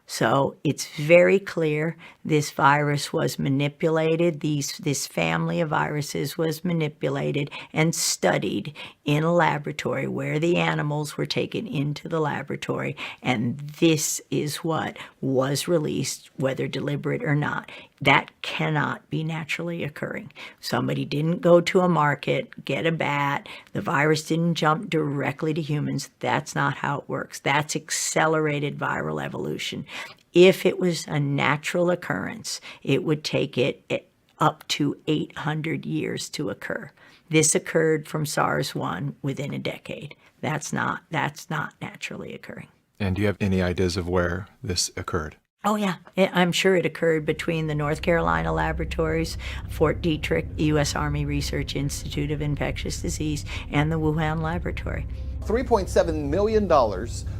So it's very clear this virus was manipulated, this family of viruses was manipulated and studied in a laboratory where the animals were taken into the laboratory, and this is what was released, whether deliberate or not. That cannot be naturally occurring. Somebody didn't go to a market, get a bat, the virus didn't jump directly to humans. That's not how it works. That's accelerated viral evolution. If it was a natural occurrence, it would take it up to 800 years to occur. This occurred from SARS-1 within a decade. That's not naturally occurring. And do you have any ideas of where this occurred? Oh, yeah. I'm sure it occurred between the North Carolina laboratories, Fort Detrick, U.S. Army Research Institute of Infectious Disease, and the Wuhan laboratory. $3.7 million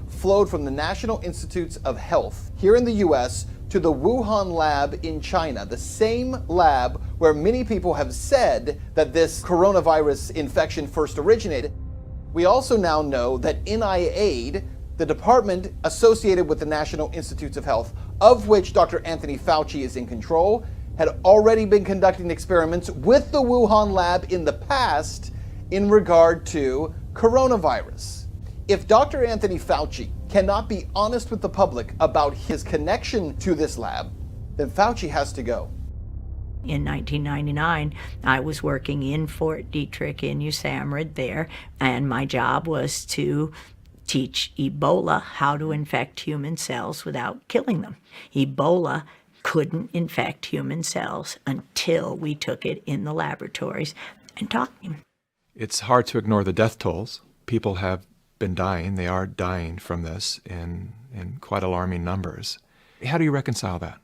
flowed from the National Institutes of Health here in the U.S. to the Wuhan lab in China, the same lab where many people have said that this coronavirus infection first originated. We also now know that NIAID, the department associated with the National Institutes of Health, of which Dr. Anthony Fauci is in control, had already been conducting experiments with the Wuhan lab in the past in regard to coronavirus. If Dr. Anthony Fauci cannot be honest with the public about his connection to this lab, then Fauci has to go. In 1999, I was working in Fort Detrick in USAMRIID there, and my job was to teach Ebola how to infect human cells without killing them. Ebola couldn't infect human cells until we took it in the laboratories and taught him. It's hard to ignore the death tolls. People have been dying. They are dying from this in quite alarming numbers. How do you reconcile that?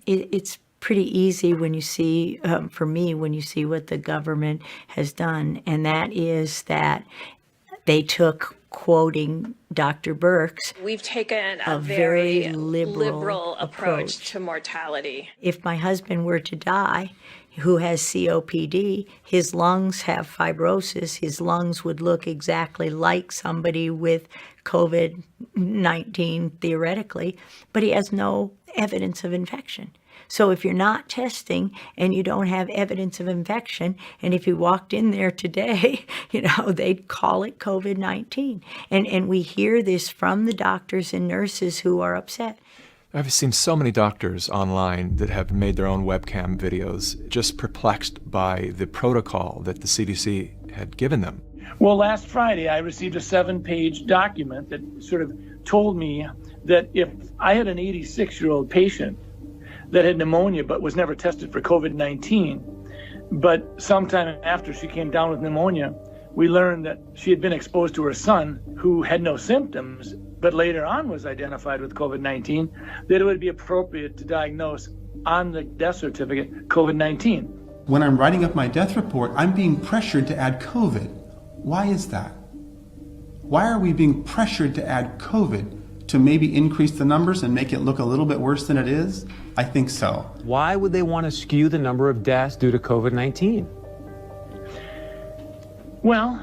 It's pretty easy when you see, for me, when you see what the government has done, and that is that they took, quoting Dr. Birx, we've taken a very liberal approach to mortality. If my husband were to die, who has COPD, his lungs have fibrosis, his lungs would look exactly like somebody with COVID-19 theoretically, but he has no evidence of infection. So if you're not testing and you don't have evidence of infection, and if you walked in there today, they'd call it COVID-19. And we hear this from the doctors and nurses who are upset. I've seen so many doctors online that have made their own webcam videos, just perplexed by the protocol that the CDC had given them. Well, last Friday, I received a 7-page document that sort of told me that if I had an 86-year-old patient that had pneumonia but was never tested for COVID-19. But sometime after she came down with pneumonia, we learned that she had been exposed to her son, who had no symptoms, but later on was identified with COVID-19, that it would be appropriate to diagnose on the death certificate COVID-19. When I'm writing up my death report, I'm being pressured to add COVID. Why is that? Why are we being pressured to add COVID to maybe increase the numbers and make it look a little bit worse than it is? I think so. Why would they want to skew the number of deaths due to COVID-19? Well,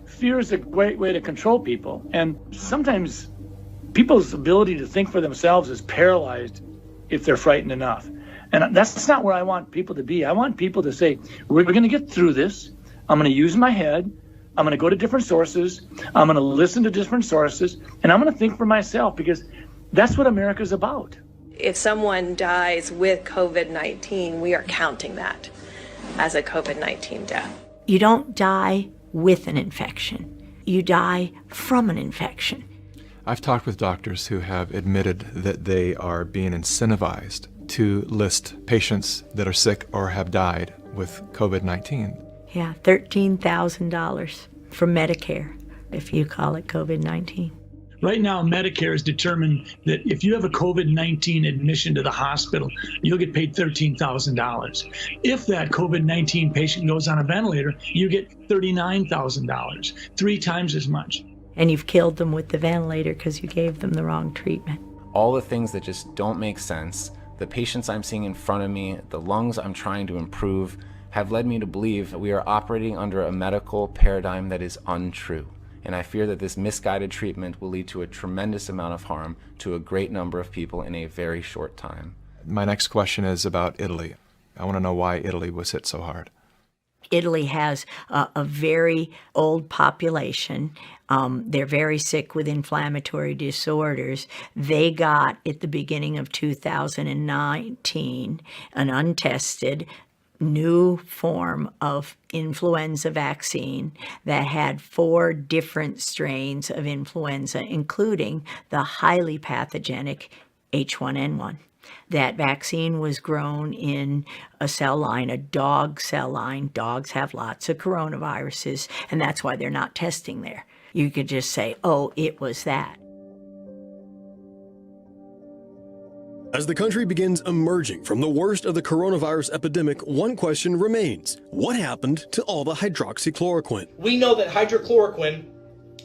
fear is a great way to control people, and sometimes people's ability to think for themselves is paralyzed if they're frightened enough. And that's not where I want people to be. I want people to say, we're going to get through this. I'm going to use my head. I'm going to go to different sources. I'm going to listen to different sources, and I'm going to think for myself, because that's what America's about. If someone dies with COVID-19, we are counting that as a COVID-19 death. You don't die with an infection. You die from an infection. I've talked with doctors who have admitted that they are being incentivized to list patients that are sick or have died with COVID-19. Yeah, $13,000 from Medicare, if you call it COVID-19. Right now, Medicare has determined that if you have a COVID-19 admission to the hospital, you'll get paid $13,000. If that COVID-19 patient goes on a ventilator, you get $39,000, 3 times as much. And you've killed them with the ventilator because you gave them the wrong treatment. All the things that just don't make sense, the patients I'm seeing in front of me, the lungs I'm trying to improve, have led me to believe that we are operating under a medical paradigm that is untrue. And I fear that this misguided treatment will lead to a tremendous amount of harm to a great number of people in a very short time. My next question is about Italy. I want to know why Italy was hit so hard. Italy has a very old population. They're very sick with inflammatory disorders. They got, at the beginning of 2019, an untested new form of influenza vaccine that had 4 different strains of influenza, including the highly pathogenic H1N1. That vaccine was grown in a cell line, a dog cell line. Dogs have lots of coronaviruses, and that's why they're not testing there. You could just say, oh, it was that. As the country begins emerging from the worst of the coronavirus epidemic, one question remains. What happened to all the hydroxychloroquine? We know that hydrochloroquine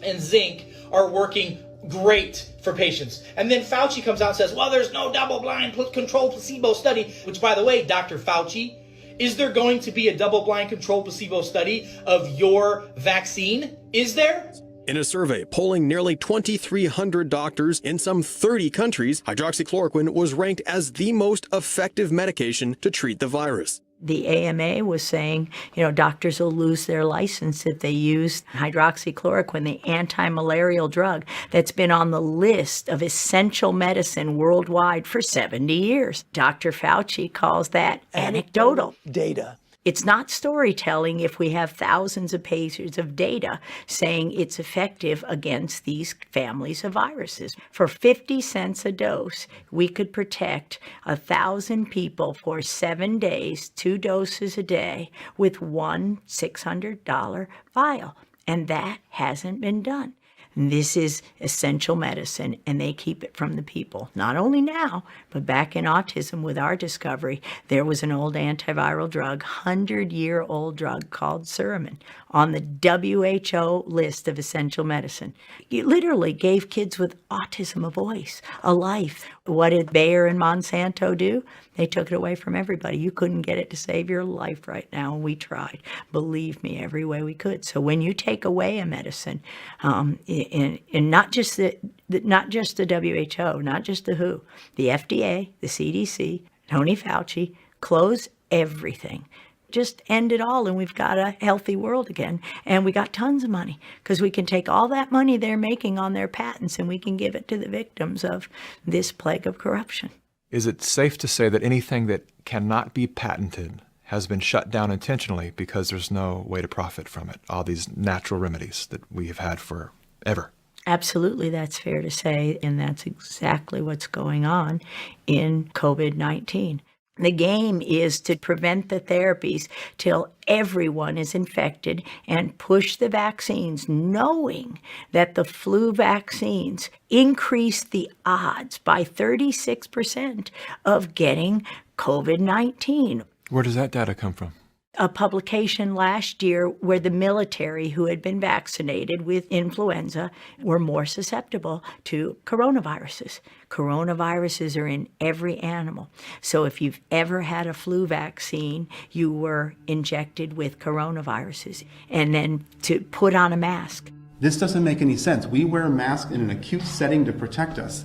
and zinc are working great for patients. And then Fauci comes out and says, well, there's no double-blind controlled placebo study, which, by the way, Dr. Fauci, is there going to be a double-blind controlled placebo study of your vaccine? Is there? In a survey polling nearly 2,300 doctors in some 30 countries, hydroxychloroquine was ranked as the most effective medication to treat the virus. The AMA was saying, doctors will lose their license if they use hydroxychloroquine, the anti-malarial drug that's been on the list of essential medicine worldwide for 70 years. Dr. Fauci calls that anecdotal data. It's not storytelling if we have thousands of pages of data saying it's effective against these families of viruses. For 50 cents a dose, we could protect 1,000 people for 7 days, 2 doses a day, with one $600 vial. And that hasn't been done. This is essential medicine, and they keep it from the people. Not only now, but back in autism with our discovery, there was an old antiviral drug, 100-year-old drug called Suramin, on the WHO list of essential medicine. It literally gave kids with autism a voice, a life. What did Bayer and Monsanto do? They took it away from everybody. You couldn't get it to save your life right now, and we tried. Believe me, every way we could. So when you take away a medicine, and not just the WHO, not just the WHO, the FDA, the CDC, Tony Fauci, close everything. Just end it all, and we've got a healthy world again. And we got tons of money, because we can take all that money they're making on their patents and we can give it to the victims of this plague of corruption. Is it safe to say that anything that cannot be patented has been shut down intentionally because there's no way to profit from it, all these natural remedies that we have had forever? Absolutely, that's fair to say, and that's exactly what's going on in COVID-19. The game is to prevent the therapies till everyone is infected and push the vaccines, knowing that the flu vaccines increase the odds by 36% of getting COVID-19. Where does that data come from? A publication last year where the military who had been vaccinated with influenza were more susceptible to coronaviruses. Coronaviruses are in every animal. So if you've ever had a flu vaccine, you were injected with coronaviruses. And then to put on a mask. This doesn't make any sense. We wear masks in an acute setting to protect us.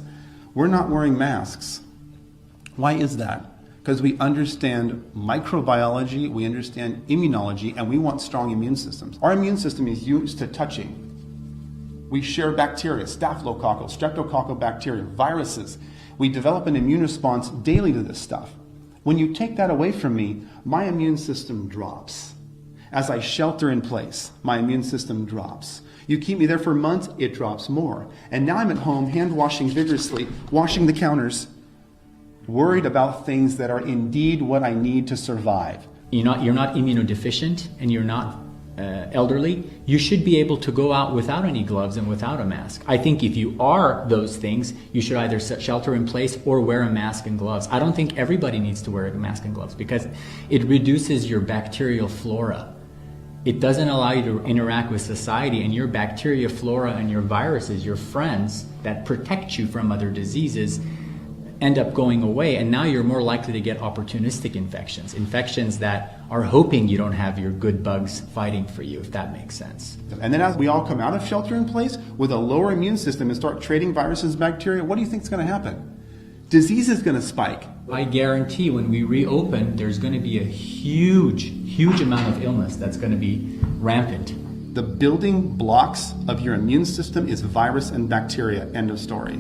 We're not wearing masks. Why is that? Because we understand microbiology, we understand immunology, and we want strong immune systems. Our immune system is used to touching. We share bacteria, staphylococcal, streptococcal bacteria, viruses. We develop an immune response daily to this stuff. When you take that away from me, my immune system drops. As I shelter in place, my immune system drops. You keep me there for months, it drops more. And now I'm at home, hand washing vigorously, washing the counters, worried about things that are indeed what I need to survive. You're not immunodeficient and you're not elderly. You should be able to go out without any gloves and without a mask. I think if you are those things, you should either shelter in place or wear a mask and gloves. I don't think everybody needs to wear a mask and gloves because it reduces your bacterial flora. It doesn't allow you to interact with society, and your bacteria flora and your viruses, your friends that protect you from other diseases, end up going away, and now you're more likely to get opportunistic infections that are hoping you don't have your good bugs fighting for you, if that makes sense. And then as we all come out of shelter in place with a lower immune system and start trading viruses and bacteria, what do you think is going to happen? Disease is going to spike. I guarantee when we reopen, there's going to be a huge amount of illness that's going to be rampant. The building blocks of your immune system is virus and bacteria, end of story.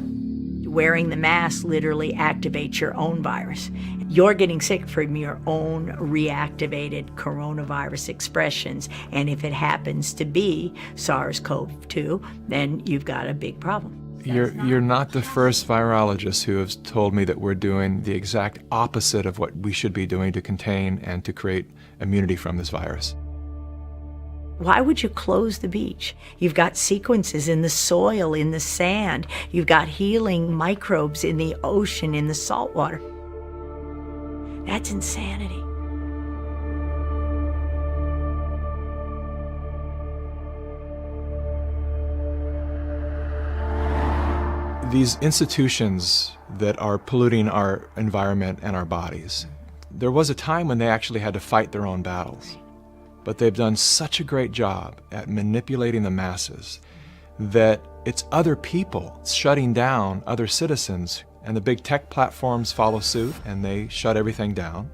Wearing the mask literally activates your own virus. You're getting sick from your own reactivated coronavirus expressions. And if it happens to be SARS-CoV-2, then you've got a big problem. You're not the first virologist who has told me that we're doing the exact opposite of what we should be doing to contain and to create immunity from this virus. Why would you close the beach? You've got sequences in the soil, in the sand. You've got healing microbes in the ocean, in the salt water. That's insanity. These institutions that are polluting our environment and our bodies, there was a time when they actually had to fight their own battles. But they've done such a great job at manipulating the masses that it's other people shutting down other citizens, and the big tech platforms follow suit and they shut everything down.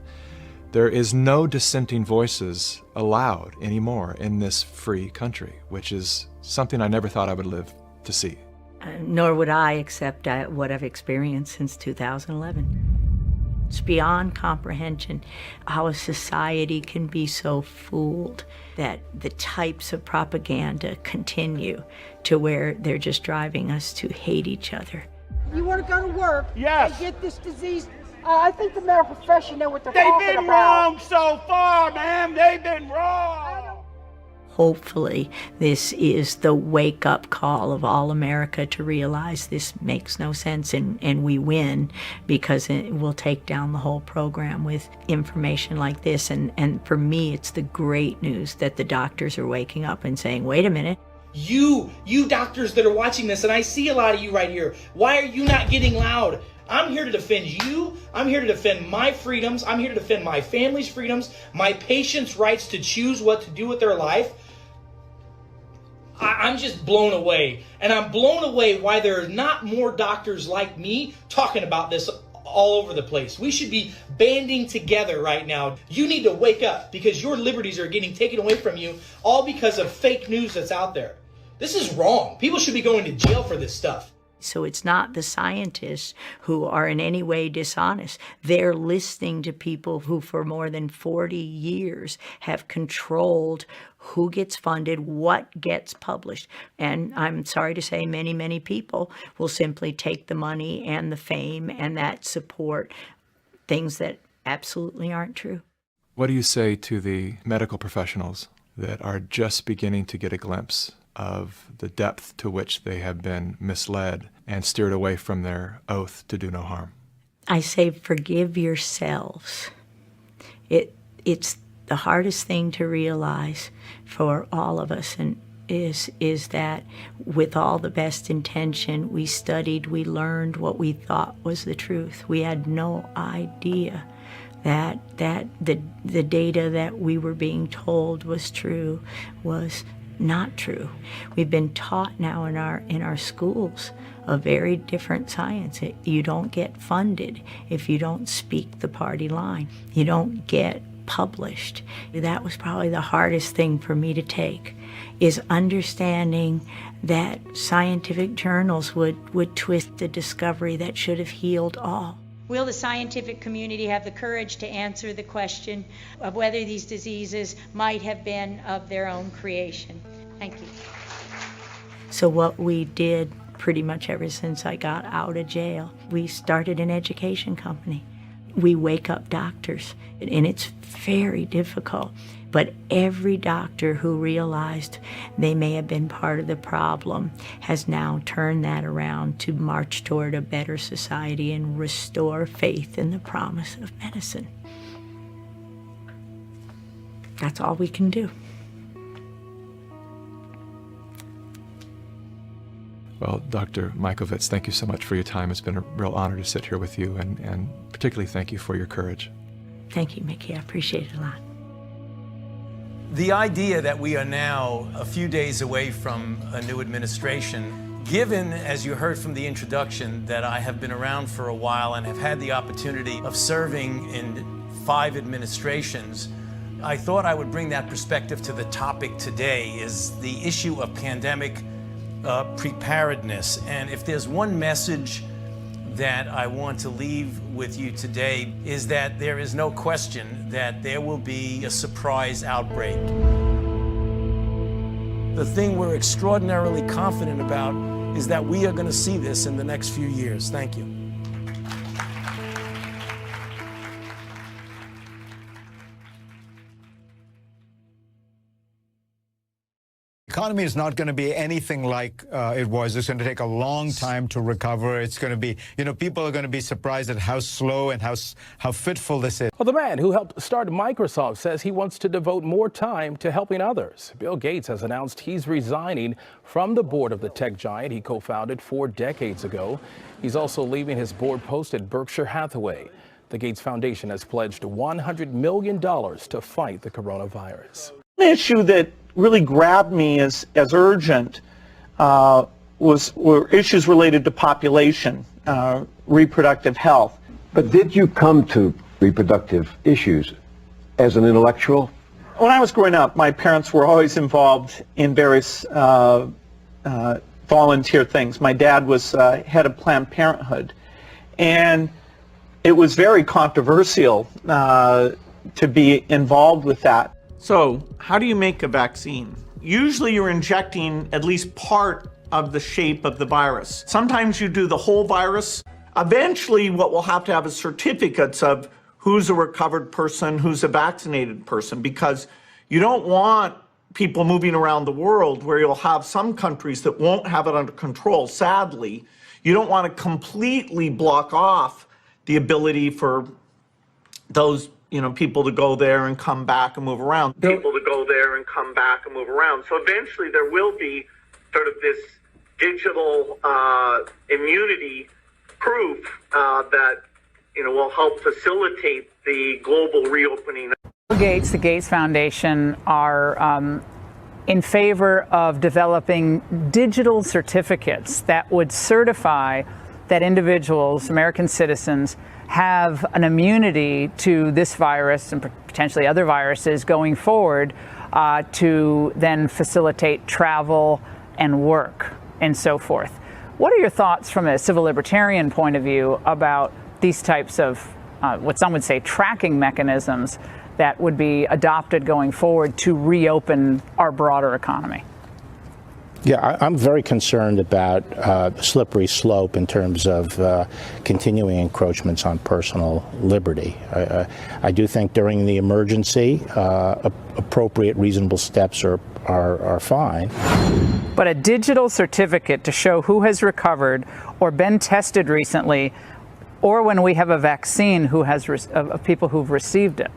There is no dissenting voices allowed anymore in this free country, which is something I never thought I would live to see. Nor would I accept what I've experienced since 2011. It's beyond comprehension how a society can be so fooled that the types of propaganda continue to where they're just driving us to hate each other. You want to go to work Yes. and get this disease? I think the medical profession know what they're talking about. They've been wrong so far, ma'am. They've been wrong. Hopefully, this is the wake-up call of all America to realize this makes no sense, and we win because it will take down the whole program with information like this. And for me, it's the great news that the doctors are waking up and saying, wait a minute. You doctors that are watching this, and I see a lot of you right here, why are you not getting loud? I'm here to defend you. I'm here to defend my freedoms. I'm here to defend my family's freedoms, my patients' rights to choose what to do with their life. I'm just blown away. And I'm blown away why there are not more doctors like me talking about this all over the place. We should be banding together right now. You need to wake up because your liberties are getting taken away from you all because of fake news that's out there. This is wrong. People should be going to jail for this stuff. So it's not the scientists who are in any way dishonest. They're listening to people who for more than 40 years have controlled who gets funded, what gets published. And I'm sorry to say many, many people will simply take the money and the fame and that support things that absolutely aren't true. What do you say to the medical professionals that are just beginning to get a glimpse of the depth to which they have been misled and steered away from their oath to do no harm? I say forgive yourselves. It's the hardest thing to realize for all of us, and is that with all the best intention, we studied, we learned what we thought was the truth. We had no idea that the data that we were being told was true was not true. We've been taught now in our schools a very different science. You don't get funded if you don't speak the party line. You don't get published. That was probably the hardest thing for me to take, is understanding that scientific journals would twist a discovery that should have healed all. Will the scientific community have the courage to answer the question of whether these diseases might have been of their own creation? Thank you. So what we did pretty much ever since I got out of jail, we started an education company. We wake up doctors, and it's very difficult. But every doctor who realized they may have been part of the problem has now turned that around to march toward a better society and restore faith in the promise of medicine. That's all we can do. Well, Dr. Mikovits, thank you so much for your time. It's been a real honor to sit here with you, and particularly thank you for your courage. Thank you, Mickey. I appreciate it a lot. The idea that we are now a few days away from a new administration, given, as you heard from the introduction, that I have been around for a while and have had the opportunity of serving in 5 administrations, I thought I would bring that perspective to the topic today, is the issue of pandemic preparedness. And if there's one message that I want to leave with you today, is that there is no question that there will be a surprise outbreak. The thing we're extraordinarily confident about is that we are going to see this in the next few years. Thank you. The economy is not going to be anything like it was. It's going to take a long time to recover. It's going to be, people are going to be surprised at how slow and how fitful this is. Well, the man who helped start Microsoft says he wants to devote more time to helping others. Bill Gates has announced he's resigning from the board of the tech giant he co-founded 4 decades ago. He's also leaving his board post at Berkshire Hathaway. The Gates Foundation has pledged $100 million to fight the coronavirus. An issue that really grabbed me as urgent were issues related to population, reproductive health. But did you come to reproductive issues as an intellectual? When I was growing up, my parents were always involved in various volunteer things. My dad was head of Planned Parenthood, and it was very controversial to be involved with that. So, how do you make a vaccine? Usually you're injecting at least part of the shape of the virus. Sometimes you do the whole virus. Eventually what we'll have to have is certificates of who's a recovered person, who's a vaccinated person, because you don't want people moving around the world where you'll have some countries that won't have it under control. Sadly, you don't want to completely block off the ability for those people to go there and come back and move around. So eventually there will be sort of this digital immunity proof that will help facilitate the global reopening. Gates, the Gates Foundation are in favor of developing digital certificates that would certify that individuals, American citizens, have an immunity to this virus and potentially other viruses going forward to then facilitate travel and work and so forth. What are your thoughts from a civil libertarian point of view about these types of what some would say tracking mechanisms that would be adopted going forward to reopen our broader economy? Yeah, I'm very concerned about the slippery slope in terms of continuing encroachments on personal liberty. I do think during the emergency, appropriate, reasonable steps are fine. But a digital certificate to show who has recovered or been tested recently, or when we have a vaccine of people who've received it.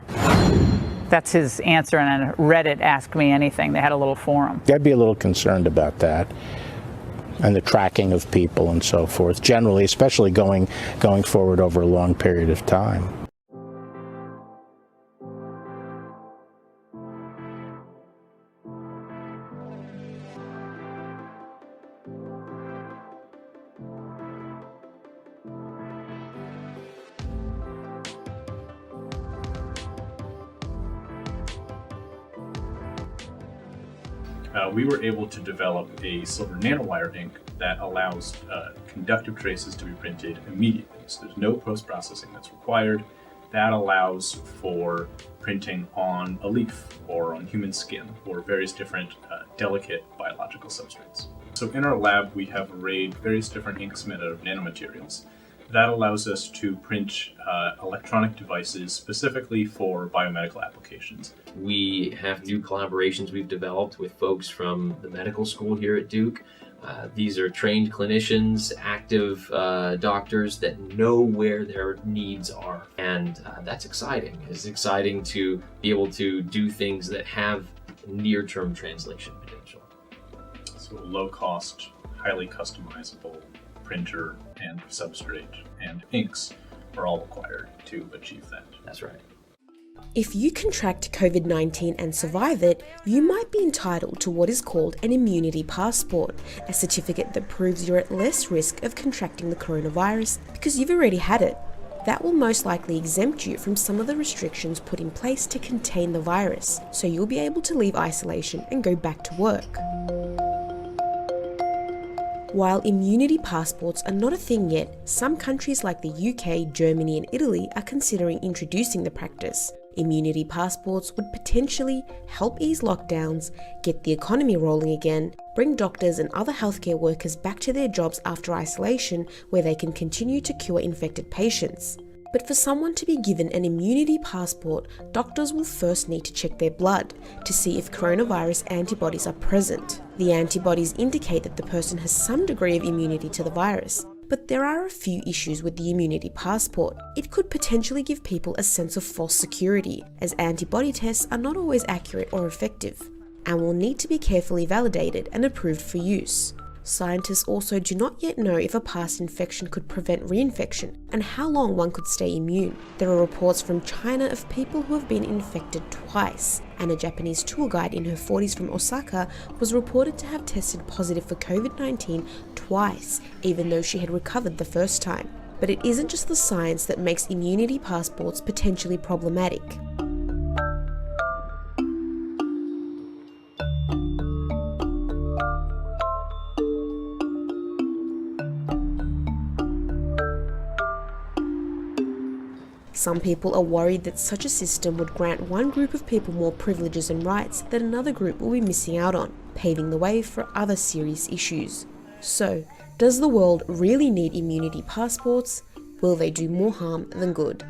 That's his answer on Reddit, Ask Me Anything. They had a little forum. I'd be a little concerned about that and the tracking of people and so forth, generally, especially going forward over a long period of time. We were able to develop a silver nanowire ink that allows conductive traces to be printed immediately. So there's no post-processing that's required. That allows for printing on a leaf or on human skin or various different delicate biological substrates. So in our lab, we have arrayed various different inks made out of nanomaterials. That allows us to print electronic devices specifically for biomedical applications. We have new collaborations we've developed with folks from the medical school here at Duke. These are trained clinicians, active doctors that know where their needs are. And that's exciting. It's exciting to be able to do things that have near-term translation potential. So a low-cost, highly customizable printer and substrate and inks are all required to achieve that. That's right. If you contract COVID-19 and survive it, you might be entitled to what is called an immunity passport, a certificate that proves you're at less risk of contracting the coronavirus because you've already had it. That will most likely exempt you from some of the restrictions put in place to contain the virus, so you'll be able to leave isolation and go back to work. While immunity passports are not a thing yet, some countries like the UK, Germany and Italy are considering introducing the practice. Immunity passports would potentially help ease lockdowns, get the economy rolling again, bring doctors and other healthcare workers back to their jobs after isolation where they can continue to cure infected patients. But for someone to be given an immunity passport, doctors will first need to check their blood to see if coronavirus antibodies are present. The antibodies indicate that the person has some degree of immunity to the virus. But there are a few issues with the immunity passport. It could potentially give people a sense of false security, as antibody tests are not always accurate or effective, and will need to be carefully validated and approved for use. Scientists also do not yet know if a past infection could prevent reinfection and how long one could stay immune. There are reports from China of people who have been infected twice, and a Japanese tour guide in her 40s from Osaka was reported to have tested positive for COVID-19 twice, even though she had recovered the first time. But it isn't just the science that makes immunity passports potentially problematic. Some people are worried that such a system would grant one group of people more privileges and rights that another group will be missing out on, paving the way for other serious issues. So, does the world really need immunity passports? Will they do more harm than good?